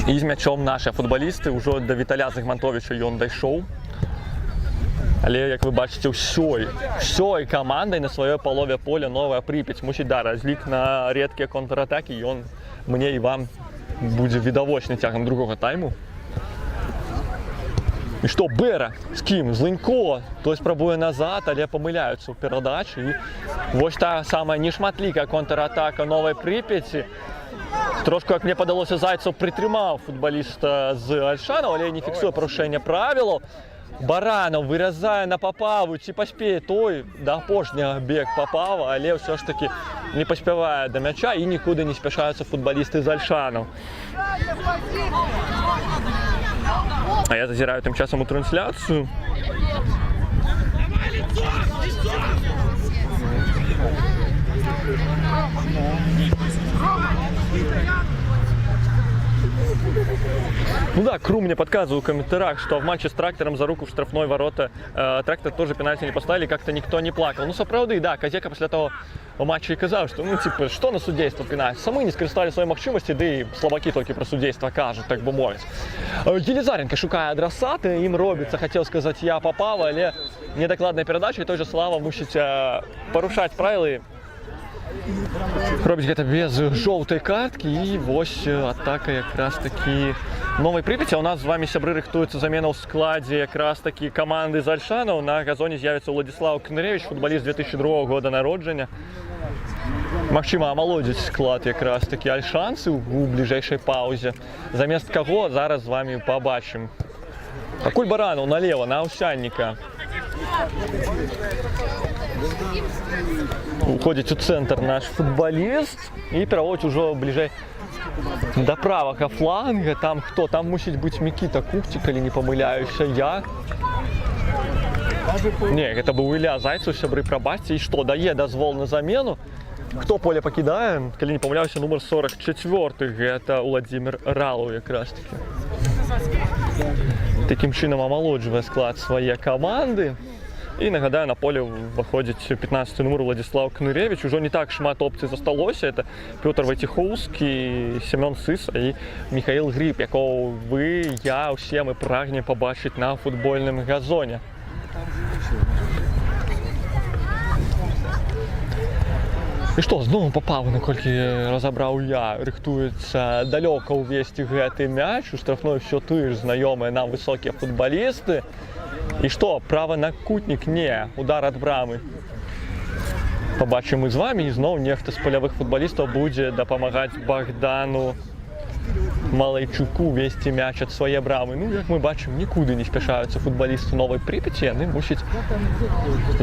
І з мячом нашыя футбалісты, ўжо да Віталя Загмантовіча ён дайшоў. Але, як вы бачыце, ўсёй камандай на сваёй палове поля Новая Прыпяць. Мусіць, да, разлік на рэдкія контратакі, ён мне і вам будзе відавочны цягам другога тайму. І што, Бэра? З кім? З Лынько. Той спрабуе назад, але памыляюцца ў перадачы. І вось та самая нешматлікая контратака Новай Прыпяці. Трошку, як мне падалося, Зайцаў прытрымаў футбаліста з Альшанаў, але не фіксуе парушэнне правілаў. Баранаў выразае на Папаву, ці паспее той да апошняга бег Папава, але ўсё ж такі не паспявае да мяча і нікуды не спяшаюцца футбалісты з Альшанаў. А я зазіраю тым часам у трансляцыю. Ну да, Кру мне подсказывал в комментариях, что в матче с Трактором за руку в штрафной ворота Трактор тоже пенальти не поставили, как-то никто не плакал. Ну, сапраўды, да, Казека после того матча и казал, что, ну, типа, что на судейство пенальти? Самы не скористали своей махчимости, да и слабаки только про судейство кажут, так бы мовить. Елизаренко шукая адресаты, им робится, хотел сказать я Папава, але недокладная передача, и той же Слава мусить порушать правила. Робіць гэта без жоўтай карткі і вось атака якраз такі Новай Прыпяці. У нас з вами, сябры, рыхтуецца замена ў складзе якраз такі каманды з Альшанаў. На газоне з'явіцца Владислав Кныревич, футбаліст 2002 года народжання. Магчыма, амалодзіць склад якраз такі альшанцы ў бліжэйшай паўзе. Замест каго зараз з вами пабачым. Пакуль Баранаў налево, на Аўсянніка. Уходзіць у цэнтр наш футбаліст і пераводзіць ужо бліжэй да правага фланга. Там хто? Там мусіць быць Мікіта Кухцік, калі не памыляюся я. Не, гэта быў Ілля Зайцаў, сябры, прабачце. І што, дае дазвол на замену. Хто поле пакідае? Калі не памыляюся, нумар 44, гэта Уладзімір Ралаў якраз такі. Такім чынам амалоджвае склад свае каманды. І, нагадаю, на поле выходзіць 15-й нумар Владислав Кныревич. Ужо не так шмат опцый засталося. Это Пётр Вайцехоўскі, Семён Сыса і Михаил Гриб, якого вы, я, усе мы прагнем пабачыць на футбольным газоне. І што, зноў Папава, наколькі разабраў я, рыхтуецца далёка ўвесці гэты мяч. У штрафной ўсё тыя ж знаёмыя нам высокія футбалісты. І што, права на кутнік? Не, удар ад брамы. Пабачым мы з вами, і зноў нехта з палявых футбалістаў будзе дапамагаць Богдану Малайчуку весці мяч ад свае брамы. Ну, як мы бачым, нікуды не спяшаюцца футбалісты Новай Прыпяці, яны мусяць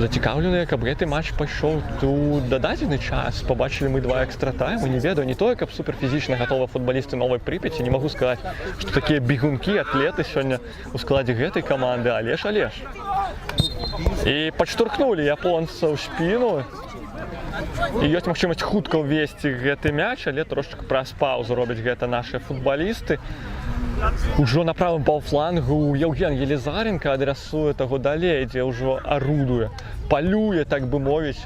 зацікаўленыя, каб гэты матч пайшоў у дададзены час. Пабачылі мы два экстратаймы, не ведаю, не тое, каб суперфізічна гатовы футбалісты Новай Прыпяці, не магу сказаць, што такія бегункі, атлеты сёння ў складзе гэтай каманды, але ж. І падштурхнулі японца ў спіну. І ёсць магчымасць хутка ўвесці гэты мяч, але трошачку праз паўзу робяць гэта нашы футбалісты. Ужо на правым паўфлангу Яўген Елизаренко адрасуе таго далей, дзе ўжо арудуе, палюе, так бы мовіць,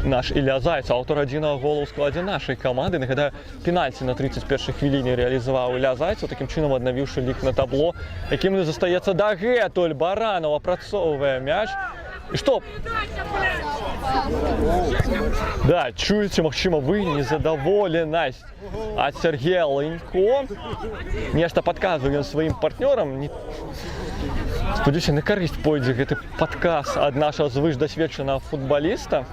наш Ілля Зайцаў, аўтар адзінага гола ў складзе нашай каманды. Нагадаю, пенальці на 31-й хвіліне реалізаваў Ілля Зайцаў, такім чынам аднавіўшы лік на табло, якім застаецца дагэтуль. Баранаў апрацоўвае мяч. І што? Да, чуеце, магчыма, вы незадаволенасць ад Сергея Лынько. Нешта падказвае ён сваім партнёрам. Спадзяюся, на карысць пойдзе гэты падказ ад нашага звышдасведчанага футбаліста.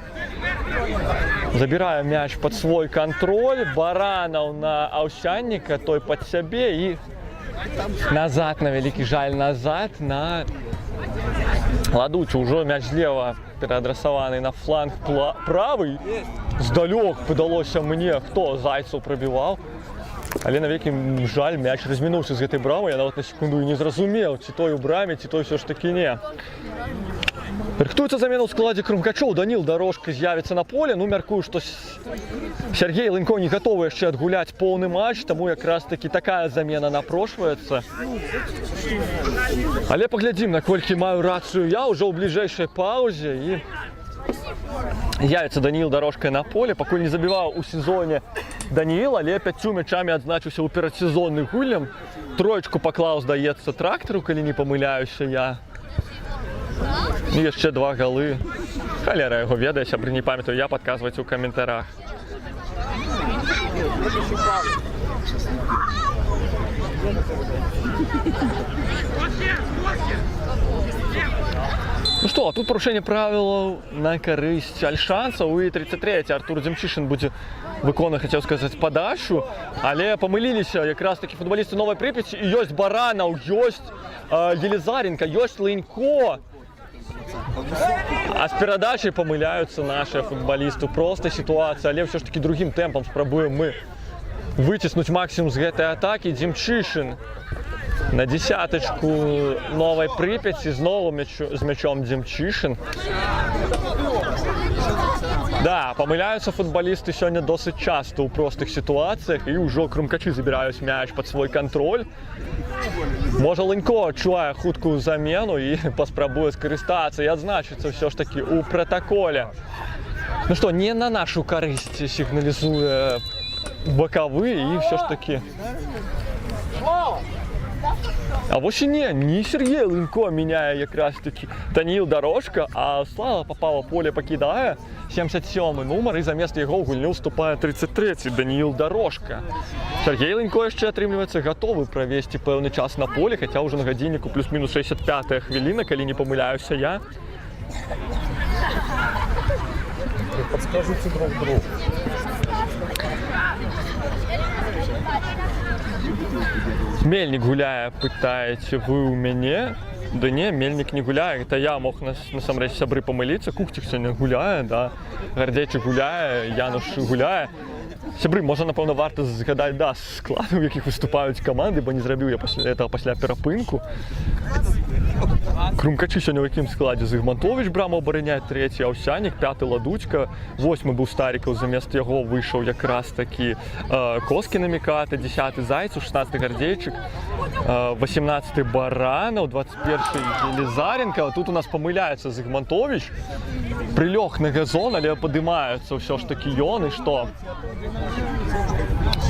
Забирае мяч под свой контроль. Баранов на Аўсянніка, той под сябе і назад, на вялікі жаль, назад на Ладучу. Ужо мяч злева пераадрасаваны на фланг правый. Здалёк падалося мне, хто Зайцаў прабіваў. Але на вялікі жаль, мяч размінуўся з гэтай брамы. Я нават на секунду і не зразумеў, ці той у браме, ці той ўсё ж такі не. Рыхтуецца замена ў складзе Крумкачоў. Даніл Дорожка з'явіцца на поле. Ну, мяркую, што Сергей Лынько не гатовы яшчэ адгуляць поўны матч, таму якраз такі такая замена напрошваецца. Але паглядзім, наколькі маю рацыю я ўжо ў бліжэйшай паўзе. І з'явіцца Даніл Дорожка на поле. Пакуль не забіваў у сезоне Даніл, але 5 мячамі адзначыўся ў перадсезонных гульням. Троечку паклаў, здаецца, Трактару, калі не памыляюся я. І яшчэ 2 галы. Халера яго ведае, сябры, не памятаю, я падказвайце ў каментарах. Ну што, тут парушэнне правілаў на карысць Альшанцаў. І 33-й Артур Дзямчышын будзе выконваць, хацеў сказаць, падачу. Але памыліліся якраз такі футбалісты Новай Прыпяці. І ёсць Баранаў, ёсць Елизаренко, ёсць Лынько. А з перадачай памыляюцца нашыя футбалісты. Проста сітуацыя, але ўсё ж такі другім тэмпам спрабуем мы выціснуць максімум з гэтай атакі. Дзямчышын на дзесятачку Новай Прыпяці, зноў з мячом Дзямчышын. Да, памыляюцца футбалісты сёння досыць часта ў простых сітуацыях, і ўжо крумкачы забіраюць мяч пад свой кантроль. Можа, Лынько адчувае хуткую замену і паспрабуе скарыстацца і адзначыцца ўсё ж такі ў пратаколе. Ну што, не на нашу карысць сігналізуе бакавы, і ўсё ж такі. А вось і не Сергей Лынько мяняе якраз такі Даніл Дорожка, а Слава Папава поле пакідае, 77-й нумар, і замест яго ў гульню ўступае 33-й Даніл Дорожка. Сергей Лынько яшчэ, атрымліваецца, гатовы правесці пэўны час на поле, хаця ўжо на гадзінніку плюс-мінус 65-я хвіліна, калі не памыляюся я. Подскажите друг другу. Мельнік гуляе, пытаеце вы ў мяне? Да не, Мельнік не гуляе, гэта я мог насамрэч сябры памыліцца. Кухцік сёння гуляе, да, Гардзейчык гуляе, Януш гуляе. Сябры, можа, напэўна, варта згадаць, да, склады, у якіх выступаюць каманды, бо не зрабіў я пасля перапынку. Крумкачы сёння ў якім складзе? Зыгмантовіч браму абараняе, 3-й Аўсяннік, 5-й Ладучка, 8-й быў Старікаў, замест яго выйшаў якраз такі Коски на Міката, 10-й Зайцаў, 16-й Гардзейчык, 18-й Баранаў, 21-й Елизаренко. Тут у нас памыляецца Зыгмантовіч, прылёг на газон, але падымаецца ўсё ж такі ён, і што?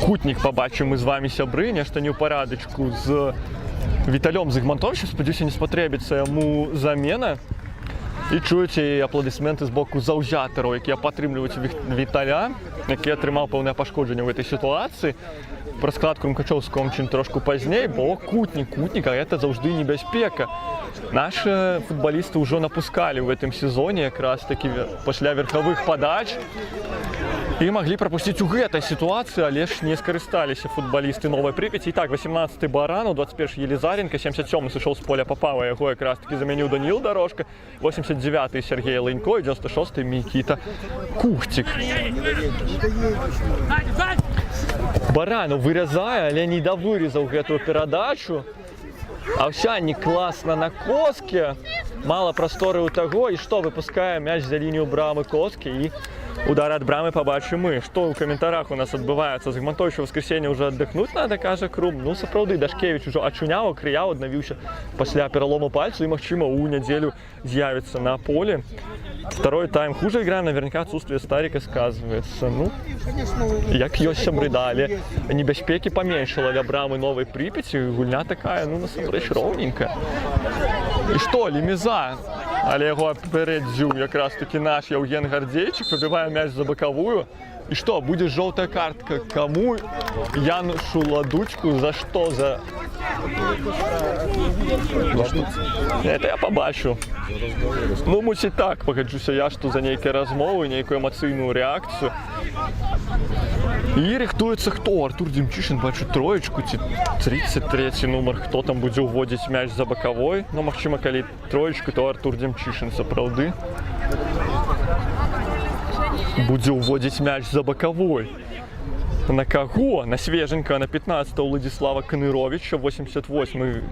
Кутнік пабачым мы з вамі, сябры, нешта не ў парадачку з Віталём Зыгмантовічам, спадзяюся, не спатрэбіцца яму замена. І чуеце апладысменты з боку заўзятараў, якія падтрымліваюць Віталя, які атрымаў пэўнае пашкоджанне ў гэтай сітуацыі. Пра склад Крумкачоў скончым трошку пазней, бо кутнік, а гэта заўжды небяспека. Нашы футбалісты ўжо напускалі ў гэтым сезоне якраз такі пасля верхавых падач. І маглі прапусціць у гэтай сітуацыі, але ж не скарысталіся футбалісты Новай Прыпяці. І так, 18-й Баранаў, 21-й Елизаренко, 77-й сышоў з поля Папава, яго якраз такі замяніў Даніл Дорожка, 89-й Сергей Лынько, 96-й Мікіта Кухцік. Баранаў вырязае, але не давырезаў гэтую перадачу. Аўсяннік класна на Коске, мала прасторы ў таго, і што, выпускае мяч за лінію брамы Коскі, і удар ад брамы пабачым мы. Што ў каментарах у нас адбываецца? Зыгмантовічу воскресенье ўжо аддыхнуць надо, кажа Крум. Ну, сапраўды, Дашкевіч ужо ачуняў, крыяў, аднавіўся пасля пералому пальцу і, магчыма, у нядзелю з'явіцца на поле. Второй тайм хуже играем, наверняка отсутствие Старика сказывается. Ну, як ёсць, сябры, да, але небяспекі паменшала ля брамы Новай Прыпяці, гульня такая, ну, насамрэч, роўненькая. І што, Лемеза, але яго апярэдзіў якраз такі наш Яўген Гардзейчык, выбівае мяч за бакавую. И что, будет желтая картка кому? Янушу Ладучку? За что? За... Это я побачу. Ну, мусить так, погоджуся я, что за нейкие размовы, нейкую эмоційну реакцію. І рихтується хто? Артур Демчишин, бачу, троечку, ці 33-й номер. Хто там буде уводити м'яч за боковой? Ну, махчима, коли троечку, то Артур Демчишин, сапраўды. Буде уводити м'яч за боковой. На кого? На свеженького, на 15-го Владислава Каныровича, 88-й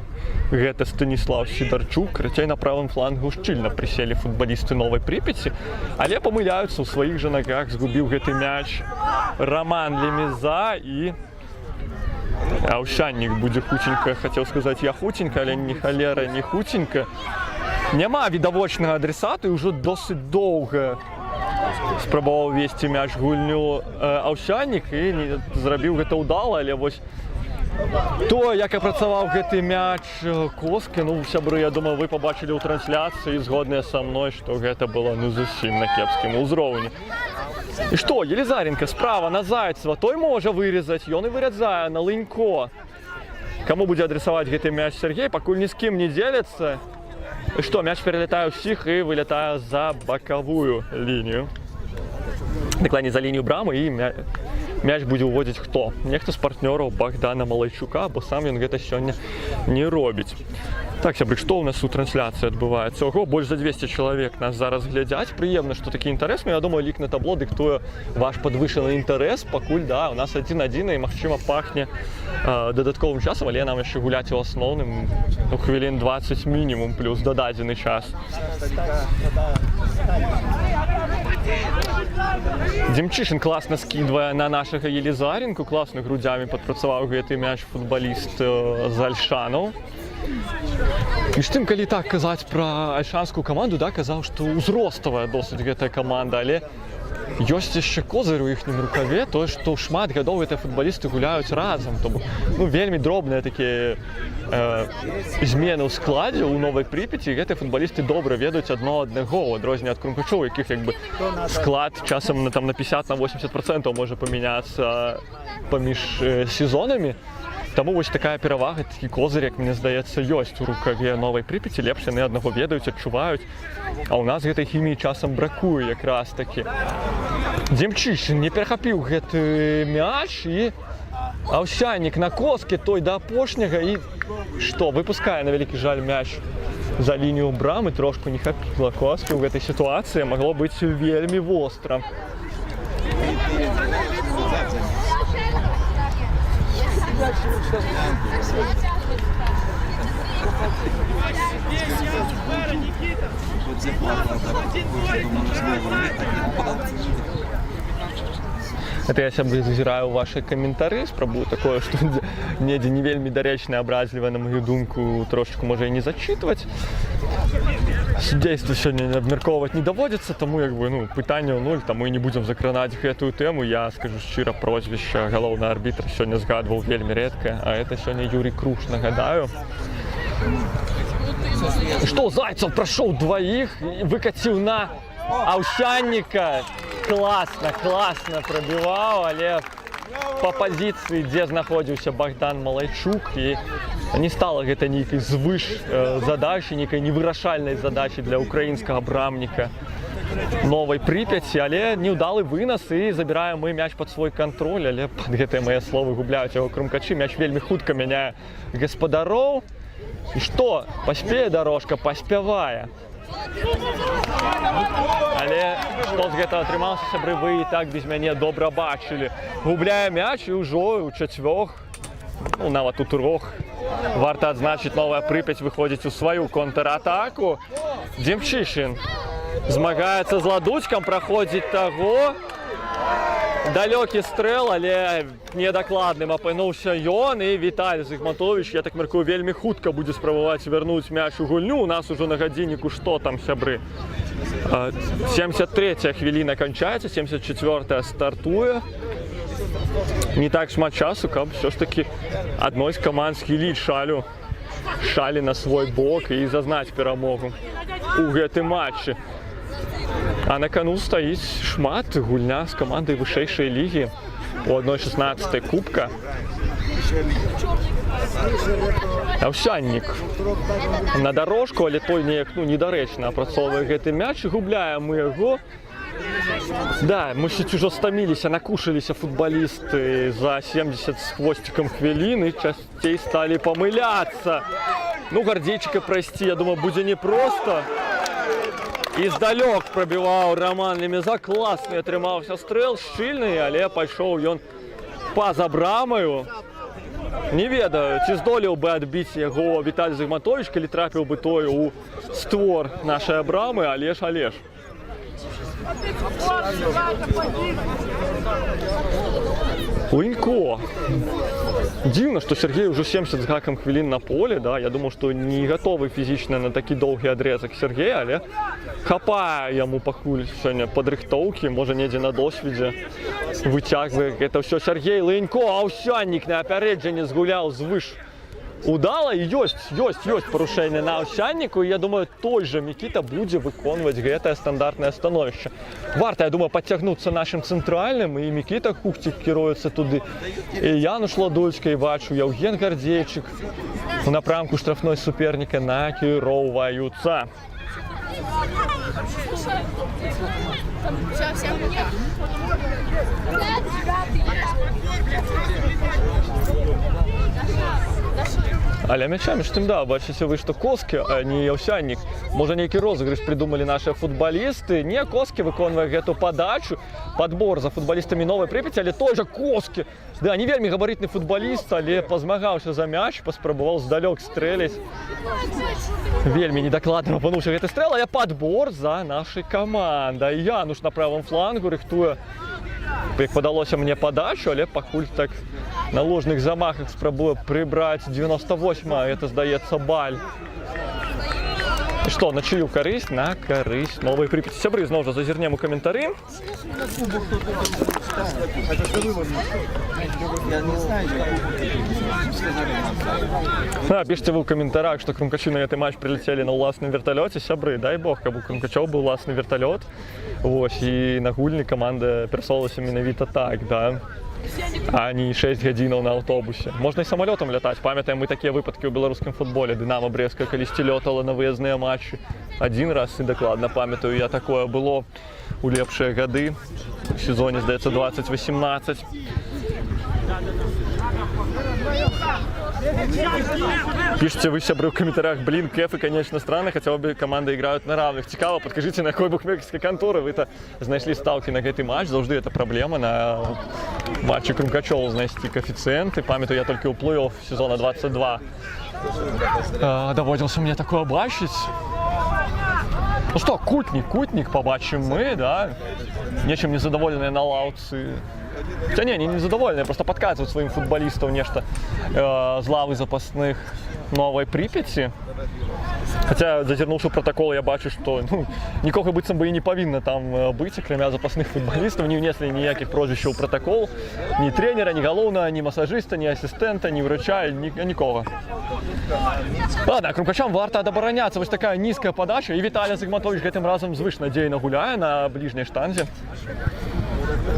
гэта Станислав Сидорчук. Хотя на правом флангу шчыльна присели футболисты Новой Припяти, але помыляются, у своих же ногах сгубил гэты мяч Роман Лемеза и Аушанник будет хутенько, хотел сказать я хутенько, але не холера, не хутенько. Няма відавочнага адресату, і уже досить довго спрабаваў весці мяч гульню Аўсяннік і не зрабіў гэта ўдала, але вось то, як апрацаваў гэты мяч Коскі, ну, сябры, я думаю, вы пабачылі ў трансляцыі, згодныя са мной, што гэта было, ну, зусім на кепскім узроўні. І што, Елизаренко справа на Зайцева, той можа вырезаць, ён і выразае на Лынько. Каму будзе адресаваць гэты мяч Сергей, пакуль ні з кім не дзеліцца. І што, мяч пералятае ўсіх і вылятае за бакавую лінію. Дакладней, за лінію брамы, і мяч будзе ўводзіць хто? Нехта з партнёраў Богдана Малайчука, бо сам ён гэта сёння не робіць. Так, сябры, што ў нас у трансляцыі адбываецца? Ого, больш за 200 чалавек нас зараз глядзяць. Прыемна, што такі інтарэс. Ну, я думаю, лік на табло дыктуе ваш падвышаны інтарэс. Пакуль, да, у нас 1-1, і, магчыма, пахне дадатковым часам, але нам яшчэ гуляць у асноўным, ну, хвілін 20 мінімум, плюс дададзены час. Демчишин класна скидвае на нашага Елизаренку, класна грудзямі падпрацаваў гэты мяч футбаліст з Альшанаў. Між тым, калі так казаць пра альшанскую каманду, да, казаў, што ўзроставая досыць гэтая каманда, але ёсць яшчэ козыр у іхнім рукаве, тое, што шмат гадоў гэтыя футбалісты гуляюць разам. То, ну, вельмі дробныя такія змены ў складзе ў Новай Припяці, і гэтыя футбалісты добра ведаюць адно аднаго, у адрозненне ад Крумкачоў, якіх як бы склад часам на 50-80% можа памяняцца паміж сезонамі. Таму вось такая перавага, такі козыр, як мне здаецца, ёсць у рукаве Новай Припяці, лепш яны аднаго ведаюць, адчуваюць, а ў нас гэтай хіміі часам бракуе якраз такі. Демчишин не перахапіў гэты мяч, і Аўсяннік на Коскі, той да апошняга, і што, выпускае, на вялікі жаль, мяч за лінію брамы, трошку не хапіла Коскі ў гэтай сітуацыі, магло быць вельмі востра. Это я сябры зазіраю ваши каментары, спрабую такое, што недзе не вельмі даречнае, абразлівае, на мою думку, трошечку можа і не зачитваць. Судзейства сёння абмяркоўваць не даводзіцца, таму як бы, ну, пытанняў нуль, таму і не будзем закранаць гэтую тэму. Я скажу шчыра, прозвішча галоўнага арбітра сёння згадваў вельмі рэдка, а это сёння Юрий Круш, нагадаю. Што, Зайцев прайшоў дваіх і выкаціў на Аўсянніка. Класна прабіваў, але па пазіцыі, дзе знаходзіўся Богдан Малайчук, і не стала гэта нейкай звыш задачы, нейкай невырашальнай задачы для украінскага брамніка Новай Припяці, але неўдалы вынас, і забіраем мы мяч пад свой кантроль, але пад гэтыя мае словы губляюць яго крумкачы. Мяч вельмі хутка мяняе гаспадароў. І што, паспее дорожка, паспявае. Але што з гэтага атрымалася, сябры, вы і так без мяне добра бачылі. Губляе мяч, і ўжо ў чацвёх, ну, нават у трох, варта адзначыць, Новая Припяць выходзіць у сваю контратаку. Демчишин змагаецца з Ладуцькам, праходзіць таго. Далёкі стрэл, але недакладным апынуўся ён, і Віталій Зігмантович, я так мяркую, вельмі хутка будзе спрабаваць вярнуць мяч у гульню. У нас ужо на гадзінніку што там, сябры? 73-я хвіліна канчаецца, 74-я стартуе. Не так шмат часу, каб ўсё ж такі адной з каманд схіліць шалі на свой бок і зазнаць перамогу у гэтым матчы. А на кону стаіць шмат, гульня з камандай вышэйшай лігі у 1/16 кубка. Аўсяннік на дарожку, але той неяк недарэчна апрацоўвае гэты мяч і губляем мы яго. Да, мусіць, ужо стаміліся, накушаліся футбалісты за 70 з хвосцікам хвілін і часцей сталі памыляцца. Ну, Гардзейчыка прайсці, я думаю, будзе непроста. І здалёк прабіваў Роман Лемеза, класны атрымаўся стрэл, шчыльны, але пайшоў ён па-за брамаю. Не ведаю, ці здолеў бы адбіць яго Віталій Зігматовіч, калі трапіў бы той у створ нашай брамы, але ж. Лынько. Дзіўна, што Сергей ўжо 70 з гакам хвілін на поле, да? Я думаю, што не гатовы фізічна на такі доўгі адрэзак Сергей, але хапае яму пакуль сёння падрыхтоўкі, можа недзе на досведзе выцягвае гэта ўсё Сергей Лынько, Аўсяннік на апярэджанне згуляў звыш удала, і ёсць парушэнне на Аўсянніку, і я думаю, той жа Мікіта будзе выконваць гэтае стандартнае становішча. Варта, я думаю, падцягнуцца нашым цэнтральным, і Мікіта Кухцік кіруецца туды, і Януш Ладульскі, бачу, Яўген Гардзейчык у напрамку штрафной суперніка накіроўваюцца. Але мячамі ж тым, да, бачыце вы, што Коскі, а не Аўсяннік. Можа, нейкі розыгрыш придумалі нашыя футбалісты. Не, Коскі выконвае гэту падачу. Падбор за футбалістамі Новай Прыпяці, але той жа Коскі. Да, не вельмі габарытны футбаліст, але пазмагаўся за мяч, паспрабаваў здалёк стрэліць. Вельмі недакладна апынуўся гэты стрэл, але падбор за нашай камандай. Януш на правым флангу рыхтуе, як падалося мне, падачу, але пакуль так на ложных замахах спрабуе прыбраць 98-ма, это, здаецца, баль. І што, на чыю карысць? На карысць Новай Прыпяці. Сябры, зноў жа зазірнем у каментары. Пішце вы ў каментарах, што Крумкачы на гэты матч прилетелі на ўласным верталёце. Сябры, дай Бог, каб у Крумкачоў быў уласны верталёт. Вось, і на гульні каманда перасоўвалася менавіта так, да? А не 6 гадзінаў на аўтобусе. Можна і самалётам лятаць. Памятаем мы такія выпадкі ў беларускім футболе. Дынама Брэстка калісьці лётала на выязныя матчы. Адзін раз, і дакладна памятаю, я такое было у лепшыя гады. У сезоне, здаецца, 2018. Пишите вы, сябры, в комментариях, блин, кефы, конечно, странно, хотя обе команды играют на равных. Цікаво, подкажите, на какой букмекерской конторы вы-то знайшли ставки на гэты матч. Завжди это проблема на матче Крумкачёва знайсці коэффициенты. Памятаю, я только у плей-офф сезона 22 доводился мне такое бачыць. Ну что, Кутнік побачим мы, да? Нечем не задоволенные на лаўцы. Хотя не незадоволенные, просто подказывают своим футболистам нечто з лавы запасных Новой Припяти. Хотя, зазірнуўшы ў протокол, я бачу, што нікога быццам бы і не павінна там быць, акрамя запасных футболістаў. Не внеслі ніякіх прозвішчаў у протокол. Ні тренера, ні галоўнага, ні масажыста, ні асістэнта, ні врача, нікога. Ладно, Крумкачам варта адабараняцца. Вось такая нізкая падача. І Віталій Зігматовіч гэтым разам звыш надзейна гуляе на бліжняй штанзе.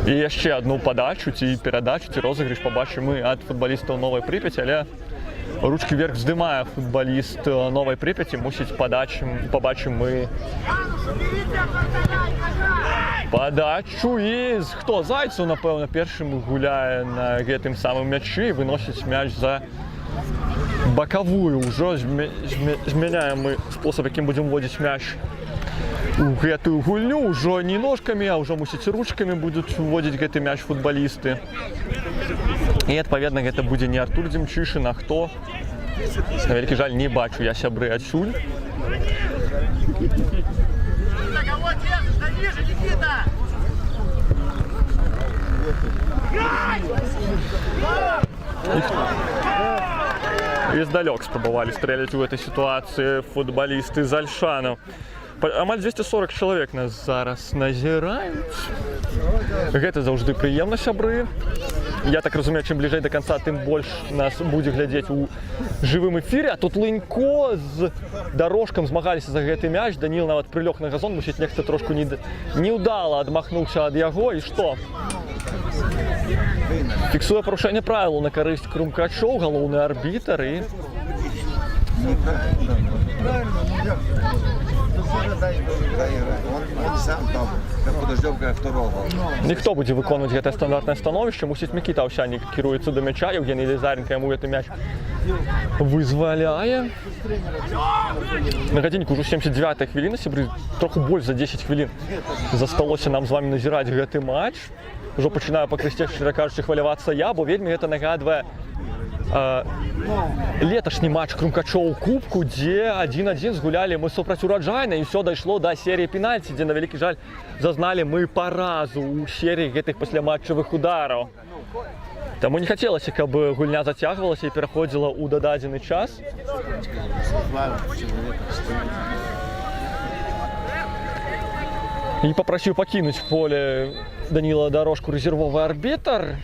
І яшчэ адну падачу, ці перадачу, ці розыгрыш пабачым мы ад футбалістаў Новай Прыпяці, але ручкі вверх здымае футбаліст Новай Прыпяці, мусіць пабачым мы падачу. І хто? Зайцу, напэўна, першым гуляе на гэтым самым мячы, выносіць мяч за бакавую. Ужо змяняем мы спосаб, якім будзем водзіць мяч у гэтую гульню. Ужо не ножкамі, а ўжо, мусіць, ручкамі будуць уводзіць гэты мяч футбалісты. І, адпаведна, гэта будзе не Артур Дзімчышын, а хто? На вялікі жаль, не бачу я сябры адсюль. І здалёк спрабавалі стрэляць у гэтай сітуацыі футбалісты з Альшана. Амаль 240 чалавек нас зараз назіраюць. Гэта заўжды прыемна, сябры. Я так разумею, чым бліжэй до конца, тым больш нас будзе глядзець у жывым эфире. А тут Лынько з Дорожкам змагаліся за гэты мяч. Даніл нават прылёг на газон, мусіць нехта трошку неўдала адмахнуўся ад яго. І што? Фіксуе парушэнне правілаў на карысць Крумкачоў, галоўны арбітр. І ніхто будзе выконваць гэтае стандартнае становішча. Мусіць Мікіта Аўсяннік кіруецца да мяча. Евгений Лізаренко яму гэты мяч вызваляе. На гадзінніку ўжо 79-я хвіліна, сябры, троху больш за 10 хвілін засталося нам з вамі назіраць гэты матч. Ужо пачынаю пакрысце, шчыра кажучы, хвалявацца я, бо вельмі гэта нагадвае леташні матч Крумкачоў у кубку, дзе 1-1 згулялі мы супраць Ураджайна, і ўсё дайшло да серыі пенальці, дзе, на вялікі жаль, зазналі мы паразу ў серыі гэтых пасляматчавых удараў. Таму не хацелася, каб гульня зацягвалася і пераходзіла ў дададзены час. І папрасіў пакінуць поле Даніла Дорожку рэзервовы арбітр.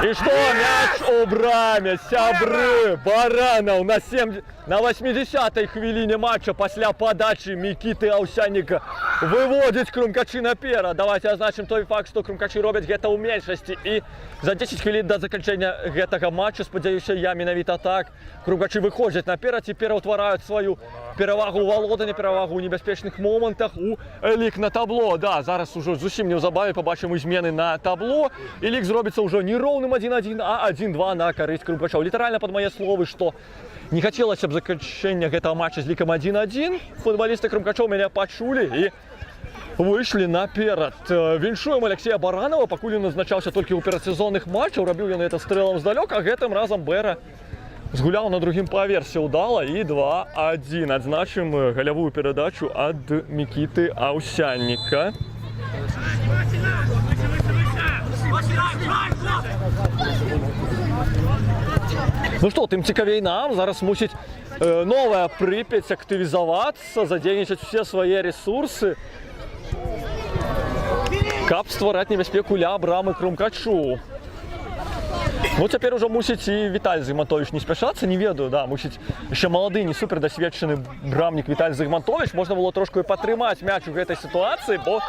І што, мяч у браме, сябры, Баранаў на 80-й хвіліне матча пасля падачы Мікіты Аўсянніка выводзіць Крумкачы наперад. Давайте азначым той факт, што Крумкачы робяць гэта ў меншасці. І за 10 хвілін да заканчэння гэтага матча, спадзяюся я, менавіта так, Крумкачы выходзяць наперад і пераўтвараюць сваю перавагу ў валоданні, перавагу ў небяспечных момантах у лік на табло. Да, зараз ужо зусім неўзабаве пабачым змены на табло, і лік зробіцца ўжо не роўным 1-1, а 1-2 на карысць Крумкачоў. Літаральна пад мае словы, што не хацелася б заканчэння гэтага матча з лікам 1-1. Футбалісты Крумкачоў мяне пачулі і выйшлі наперад. Віншуем Алексея Баранова, пакуль ён назначаўся толькі ў перадсезонных матчаў, рабіў ён гэта стрэлам здалёк, а гэтым разам Бэра згуляў на другім паверсе ўдала і 2-1. Адзначым галявую перадачу ад Мікіты Аўсянніка. Ну што, тым цікавей нам. Зараз мусіць новая Прыпяць актывізавацца, задзейнічаць усе свае рэсурсы, каб ствараць небяспеку ля брамы Крумкачу. Ну, цяпер ужо мусіць і Віталь Зыгмантович не спяшацца, не ведаю, да, мусіць яшчэ малады, не супер дасведчаны брамнік Віталь Зыгмантович. Можна было трошку і патрымаць мяч у гэтай сітуацыі, бо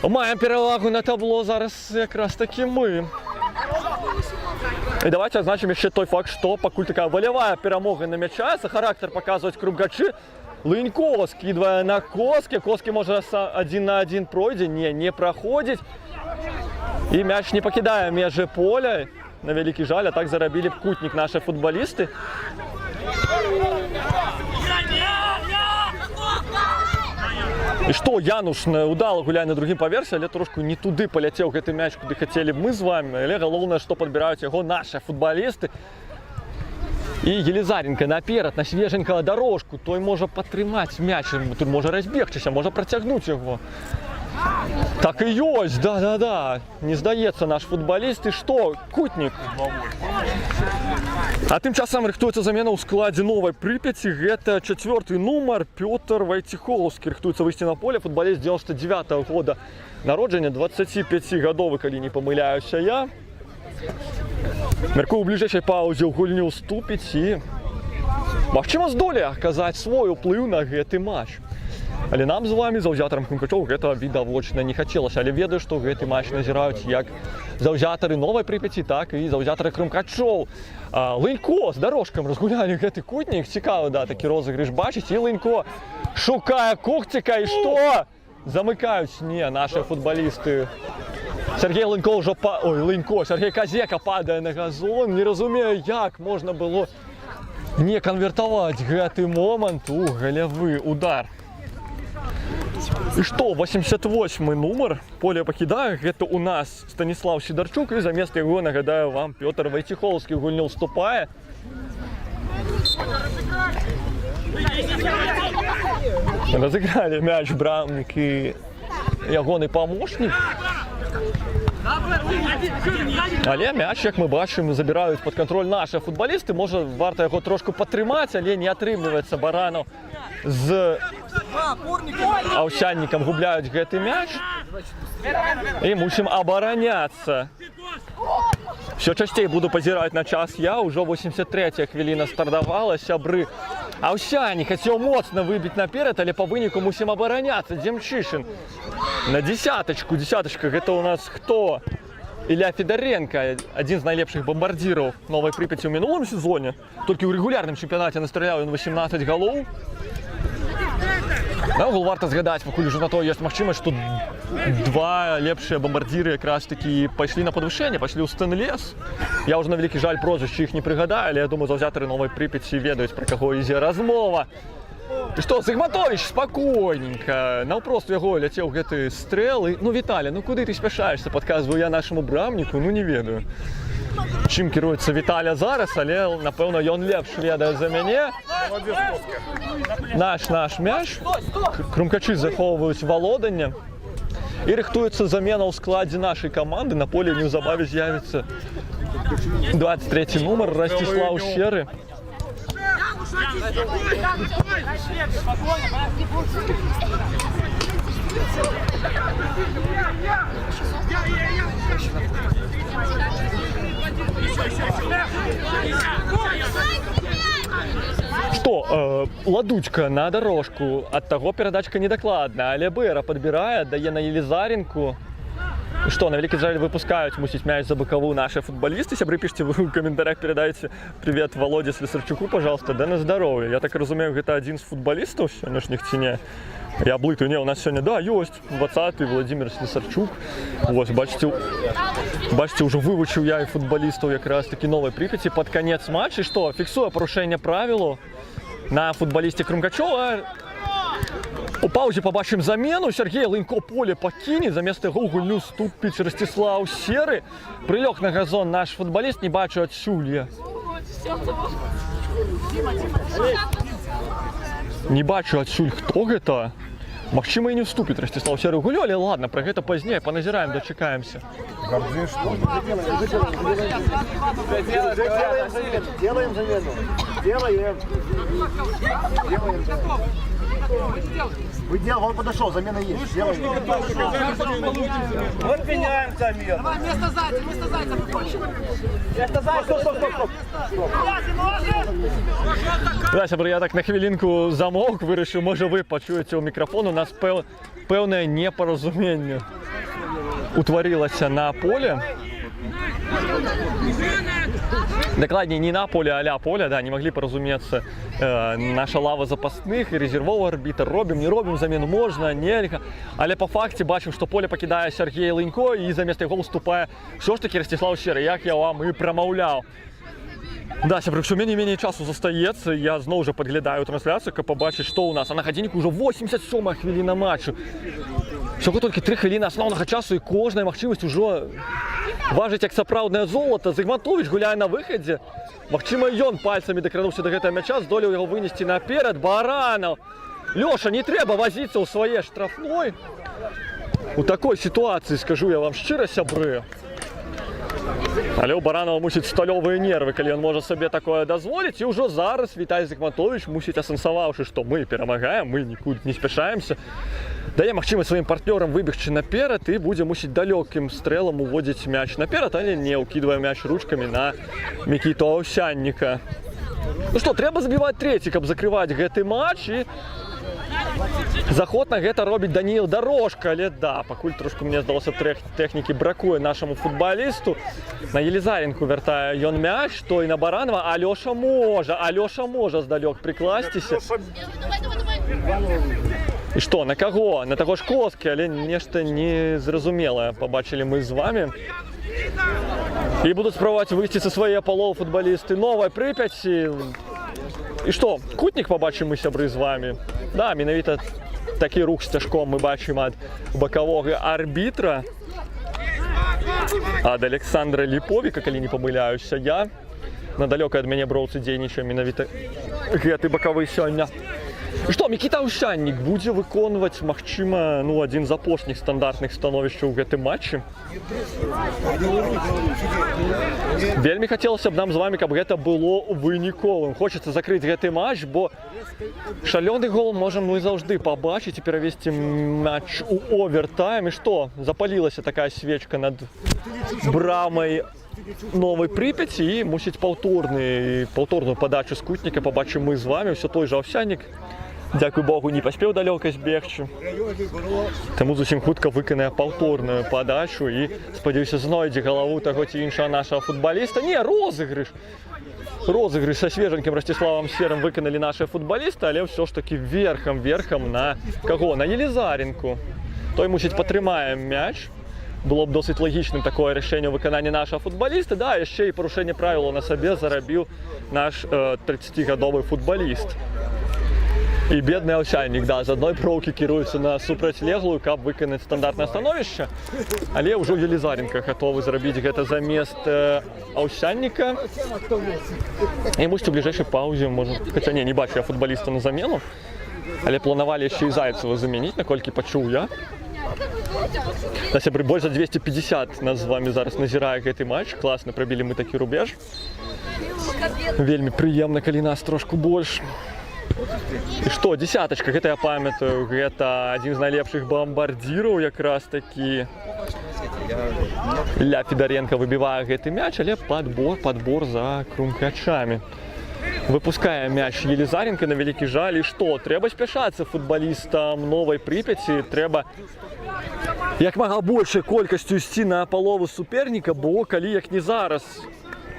маем перавагу на табло зараз якраз такі мы. І давайте адзначым яшчэ той факт, што пакуль такая валявая перамога на мяча, за характар паказваюць Крумкачы. Лынько скідвае на Коскі, Коскі можа 1-1 пройдзе, не праходзіць. І мяч не пакідае межы поля, на вялікі жаль, а так зарабілі б кутнік нашы футбалісты. І што, Януш удала гуляе на другім паверсе, але трошку не туды паляцеў гэты мяч, куды хацелі б мы з вамі. Але галоўнае, што падбіраюць яго нашы футбалісты. І Елізаренко наперад, на свеженькага Дорожку. Той можа падтрымаць мяч, тут можа разбегчыся, можа працягнуць яго. Так і ёсць, да. Не здаецца наш футбаліст. І што, кутнік? А тым часам рыхтуецца замена ў складзе новай Прыпяці. Гэта 4-й нумар Пётр Вайцехоўскі. Рыхтуецца выйсці на поле. Футбаліст 99-го года народжання, 25-гадовы, калі не памыляюся я. Мяркую, у бліжэйшай паўзе ў гульню ўступіць і, магчыма, здолее аказаць свой уплыў на гэты матч. Але нам з вамі, заўзятарам Крумкачоў, гэта відавочна не хацелася. Але ведаю, што гэты матч назіраюць як заўзятары новай Прыпяці, так і заўзятары Крумкачоў. Лынько з Дорожкам разгулялі гэты кутнік. Цікавы, да, такі розыгрыш бачыць. І Лынько шукае Кухціка. І што? Замыкаюць, не, нашы футбалісты. Сергей Лынько ўжо Сергей Казека падае на газон. Не разумею, як можна было не канвертаваць гэты момант у галявы удар. І што, 88-й нумар, поле пакідае, гэта у нас Станіслав Сідарчук, і замест яго, нагадаю вам, Пётр Вайцехоўскі ў гульню ўступае. Разыгралі мяч брамнік і ягоны памочнік. Але мяч, як ми бачимо, забирають під контроль наші футболісти. Може, варто його трошки потримати, але не отримується. Баранов з Овсянником губляють гэты мяч. І мусимо обороняться. Все частей буду позирать на час я. Уже 83-я хвилина стартовала. Сябры. Овсянник хотел моцно выбить наперед, але по вынику мусим обороняться. Демчишин на десяточку. Десяточка, это у нас кто? Илья Федоренко, один из наилепших бомбардиров Новой Припяти в минулом сезоне. Только в регулярном чемпионате настрелял он 18 голов. На угол варто згадать, покуль уже на то есть махчимость, что два лепшие бомбардиры как раз таки пошли на подвышение, пошли у Стенлес. Я уже на великий жаль прозвище их не пригадаю, але я думаю, завзяторы Новой Припяти ведают, про кого ідзе размова. И что, Зигматович спокойненько, навпрост яго ляцеў гэты стрэл. І, ну, Віталя, ну куды ты спяшаешься, подказываю я нашему брамнику, ну не ведаю. Чым кіруецца Віталя зараз, але, напэўна, ён лепш ведае за мяне. Наш мяч. Крумкачы захоўваюць валоданне. І рыхтуецца замена ў складзе нашай каманды. На поле неўзабаве з'явіцца 23 нумар Ростислав Серы. Что, ладучка на дорожку, от того передачка недокладная, але Бэра подбирает, дае на Елизаренку. И что, на великий жаль выпускают, мусить мяч за боковую наши футболисты. Сябры, пишите вы в комментариях, передайте привет Володе Слесарчуку, пожалуйста, да на здоровье. Я так разумею, это один из футболистов сегодняшних ці я блытаю, не, у нас сегодня, да, есть 20-й Владимир Слесарчук. Вот, бачите, уже вывучил я и футболистов как раз таки Новой Припяти под конец матча. И что, фиксуя порушение правил на футболисте Крумкачова. У паузе побачым замену. Сергей Лынько поле пакіне. Замест яго гульню ступіць Ростислав Серы. Прылёг на газон наш футболист. Не бачу адсюль. Не бачу адсюль, хто гэта. Магчыма, і не вступіць Ростислав Серы ў гульню, але ладно, пра гэта пазней паназіраем, дачакаемся. Делаем замену. Делаем. Вы делали, он подошел, замена есть. Делаем. Вот меняем замену. Давай, вместо Зайца выходим. Да, сябры, я так на хвілінку замовк, вирішив, може ви почуєте у мікрофон. У нас певне непорозуміння утворилося на полі. Докладнее, не на поле, а-ля поле, да, не могли поразуметься наша лава запасных и резервовый арбитр. Робим, не робим замену, можно, нельзя. Але по факте бачим, что поле покидає Сергей Лынько и заместо його вступає все ж таки Ростислав Серы, як я вам і промовляв. Да, сябры, все менее часу застаецца. Я зноў уже подглядаю трансляцию, каб побачыць, што у нас. А на гадзінніку уже 87-я хвіліна матчу. Всего толькі 3 хвіліны асноўнага часу і кожная магчымасць ужо важыць як сапраўднае золата. Зигматович гуляе на выхадзе. Магчыма, ён пальцамі дакрануўся до гэтага мяча, здолеў яго вынесці наперад. Баранов. Лёша, не трэба вазіцца ў свае штрафной. У такой сітуацыі, скажу я вам шчыра, сябры. Але ў Баранова мусіць сталёвыя нервы, калі ён можа сабе такое дазволіць. І ўжо зараз Віталій Зигматович мусіць, асэнсаваўшы, што мы перамагаем, мы нікуды не спяшаемся, дае магчымасць сваім партнёрам выбегчы наперад і будзе мусіць далёкім стрэлам уводзіць мяч наперад, але не ўкідвае мяч ручкамі на Мікіту Овсянніка. Ну што, трэба забіваць трэці, каб закрываць гэты матч. І заход на гэта робіць Даніил Дорожка, але да, пакуль трошку, мне здалося, тэхнікі бракуе нашаму футбалісту. На Елизаренку вяртае ён мяч, той на Баранова. Алёша можа здалёк прыкласціся. І што, на каго? На таго ж Клоскі, але нешта незразумелае пабачылі мы з вами. І будуць спрабаваць выйсці са свае паловы футбалісты Новай Припяці. І што, кутнік побачым мы, сябры, з вами. Да, менавіта такі рух сцяжком мы бачым ад бакавога арбітра. Ад Александра Ліповіка, калі не памыляюся я. На далёкай ад мяне броўцы дзейнічае менавіта гэты бакавы сёння. І што, Мікіта Аўсяннік будзе выконваць, магчыма, ну, адзін з апошніх стандартных становішчаў у гэтым матчы. Вельмі хацелася б нам з вами, каб гэта было выніковым. Хочацца закрыць гэты матч, бо шалёны гол можам мы заўжды пабачыць і перавесці матч у овертайм. І што, запалілася такая свечка над брамай Новой Припяти і мусіць паўторную падачу з кутніка пабачым мы з вами. Усё той жа Аўсянік, дзякуй Богу, не паспеў далёка збегчы. Таму зусім хутка выканае паўторную падачу і, спадзяюся, знойдзе галаву таго ці іншага нашага футбаліста. Не, розыгрыш! Розыгрыш са свеженькім Ростиславом Серым выканалі нашыя футбалісты, але ўсё ж такі верхам на каго? На Елизаренку. Той, мусіць, патрымае мяч. Было б досыць лагічным такое рашэнне ў выкананні нашага футбаліста. Да, яшчэ і парушэнне правілаў на сабе зарабіў наш 30-гадовы футбаліст. І бедны Аўсянік, да, з адной броўкі кіруецца на супрацьлеглую, каб выканаць стандартнае становішча. Але ўжо Елизаренко гатовы зрабіць гэта замест Аўсянніка. І мусіць у бліжэйшай паўзе, можа, хаця не бачу я футбаліста на замену, але планавалі яшчэ і Зайцева замяніць, наколькі пачуў я. На сябры, больш за 250 нас з вами зараз назірае гэты матч. Класна прабілі мы такі рубеж. Вельмі прыемна, калі нас трошку больш. І што, дзесятачка, гэта я памятаю, гэта адзін з найлепшых бамбардзіраў якраз такі. Ля Федаренко выбівае гэты мяч, але падбор за крумкачамі. Выпускае мяч Елизаренко, на вялікі жаль. І што, трэба спяшацца футбалістам Новай Припяти, трэба як мага большай колькасцю ісці на палову суперніка, бо калі як не зараз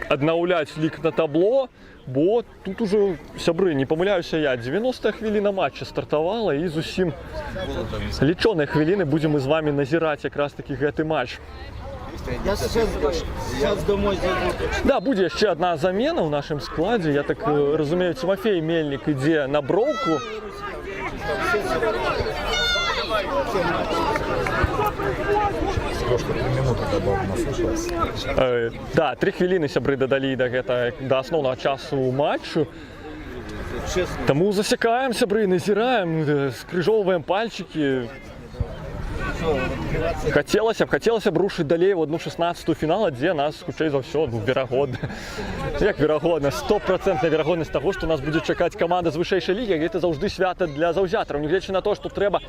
аднаўляць лік на табло, бо тут ужо, сябры, не памыляюся я, 90-я хвіліна матча стартавала і зусім лічоныя хвіліны будзем мы з вами назіраць якраз такі гэты матч. Я сейчас домой зайду. Да, будзе яшчэ адна замена ў нашым складзе. Я так разумею, Тимофей Мельник ідзе на броўку. Да, 3 хвіліны сябры дадалі да асноўнага часу матчу. Таму засякаем, сябры, назіраем, скрыжоўваем пальчыкі. Хацелася б рушыць далей у 1/16 фінала, дзе нас, хутчэй за ўсё, верагодна. Як верагодна? 100% верагоднасць таго, што нас будзе чакаць каманда з вышэйшай лігі. Гэта заўжды свята для заўзятараў. Нягледзячы на то, што трэба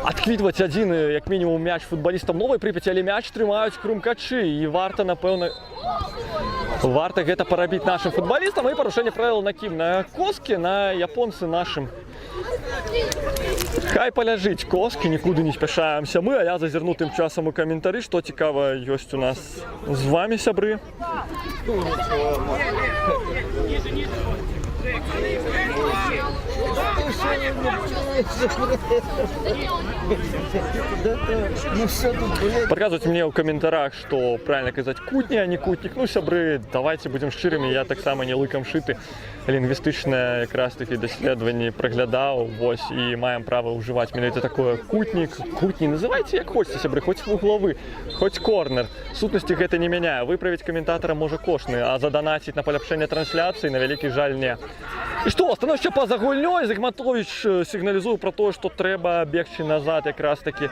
адквітваць адзін, як мінімум, мяч футбалістам Новай Припяти, але мяч трымаюць крумкачы. І варта, напэўна, гэта парабіць нашым футбалістам. І парушэнне правілаў на кім? На Коскі, на японцы нашым. Хай паляжыць Коскі, нікуды не спяшаемся мы, а я зазірну тым часам у каментары, што цікава ёсць у нас з вами, сябры. Подказывайте мне ў каментарах, што правильно казаць кутні, а не кутнік. Ну, сябры, давайте будзем шчырымі, я таксама не лыкам шыты. Лінгвістычнае якраз такі даследаванні праглядаў, вось, і маем права ўжываць менавіта такое кутнік. Кутні, называйце як хочаце, сябры, хоць вуглавы, хоць корнер. Сутнасці гэта не мяняе. Выправіць каментатара можа кожны, а заданаціць на паляпшэнне трансляцыі на вялікі жаль не. І што, становішча па-за гульнёй. Зігматовіч сігналізуе пра тое, што трэба бегчы назад якраз такі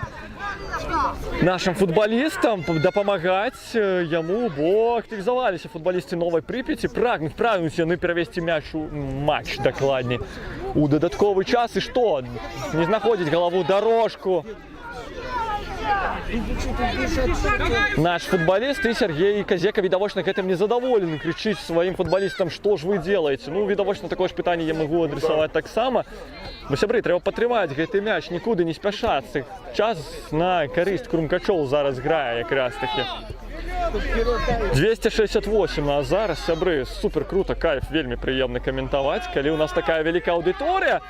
нашим футболистам, дапамагаць яму, бо актывізаваліся футболісты Новай Припяти, прагнуць яны перавесці мяч у матч, дакладней, у дадатковы час. І што? Не знаходзіць галаву дорожку. Наш футболист и Сергей Казека, відавочна, гэтым незадаволены, крычыць сваім футболистам, што ж вы делаете. Ну, відавочна, такое ж пытанне я магу адресаваць таксама. Ну, сябры, трэба падтрымаць гэты мяч, нікуды не спяшацца. Час на карысць крумкачоў зараз грае якраз такі. 268, а зараз, сябры, супер круто, кайф, вельмі прыемна каментаваць, калі у нас такая вялікая аўдыторыя.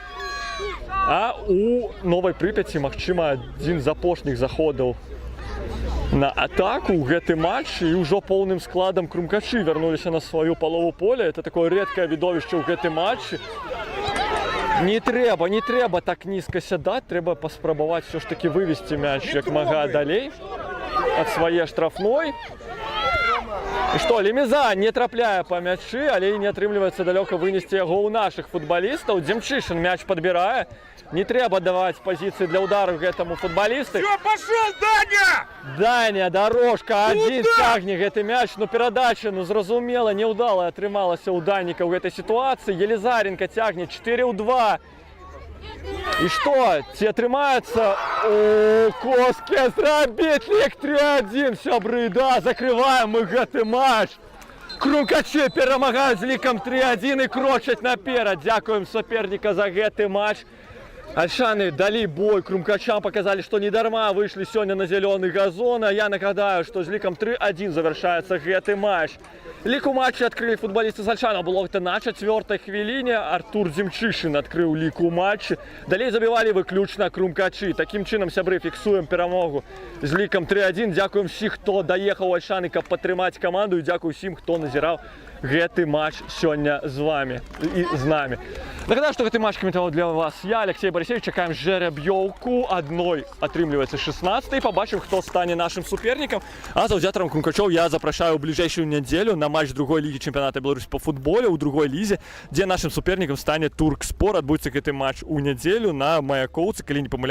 А у Новай Припяти, магчыма, адзін з апошніх заходаў на атаку ў гэты матч, і ўжо поўным складам крумкачы вярнуліся на сваю палову поля. Это такое рэдкае відовішча ў гэтым матчы. Не трэба так нізка сядаць, трэба паспрабаваць все ж таки вывесці мяч як мага далей ад свае штрафной. І што, Лемеза не трапляе па мячы, але і не атрымліваецца далёка вынесці яго ў нашых футбалістаў. Дземчышын мяч падбірае. Не трэба даваць пазіцыі для удару гэтаму футбалісту. Всё, пошел, Даня! Даня, дорожка, один цягне гэты мяч, но перадача, зразумела, няўдала атрымалася ў Даніка ў гэтай сітуацыі. Елизаренко цягне 4-2. І што, ці атрымаецца у Коске зрабіць лік 3-1, сябры, да, закрываем мы гэты матч. Крумкачы перамагаюць з лікам 3-1 і крочаць наперад. Дзякуем саперніка за гэты матч. Альшаны далі бой крумкачам, показалі, што не дарма выйшлі сёння на зялёны газон. А я нагадаю, што з лікам 3-1 завяршаецца гэты матч. Лік у матчы адкрылі футбалісты з Альшана. Было гэта на 4-й хвіліне. Артур Дземчышын адкрыў лік у матчы. Далей забівалі выключна крумкачы. Такім чынам, сябры, фіксуем перамогу з лікам 3-1. Дзякуем всім, хто даехаў у Альшаны, каб падтрымаць каманду. І дзякую всім, хто назіраў гэты матч сёння з вами і з нами. Нагадаю, што гэты матч каментаваў для вас я, Алексей Борисевич. Чакаем жереб'ёўку. Адной атрымліваецца 16-й. Пабачым, хто стане нашым супернікам. А заўзятарам крумкачоў я запрашаю ў бліжэйшую нядзелю на матч другой лігі чэмпіяната Беларусі па футболе ў другой лізе, дзе нашым супернікам стане Туркспор. Адбудзецца гэты матч у нядзелю на Маяковцы, калі не памыляюся,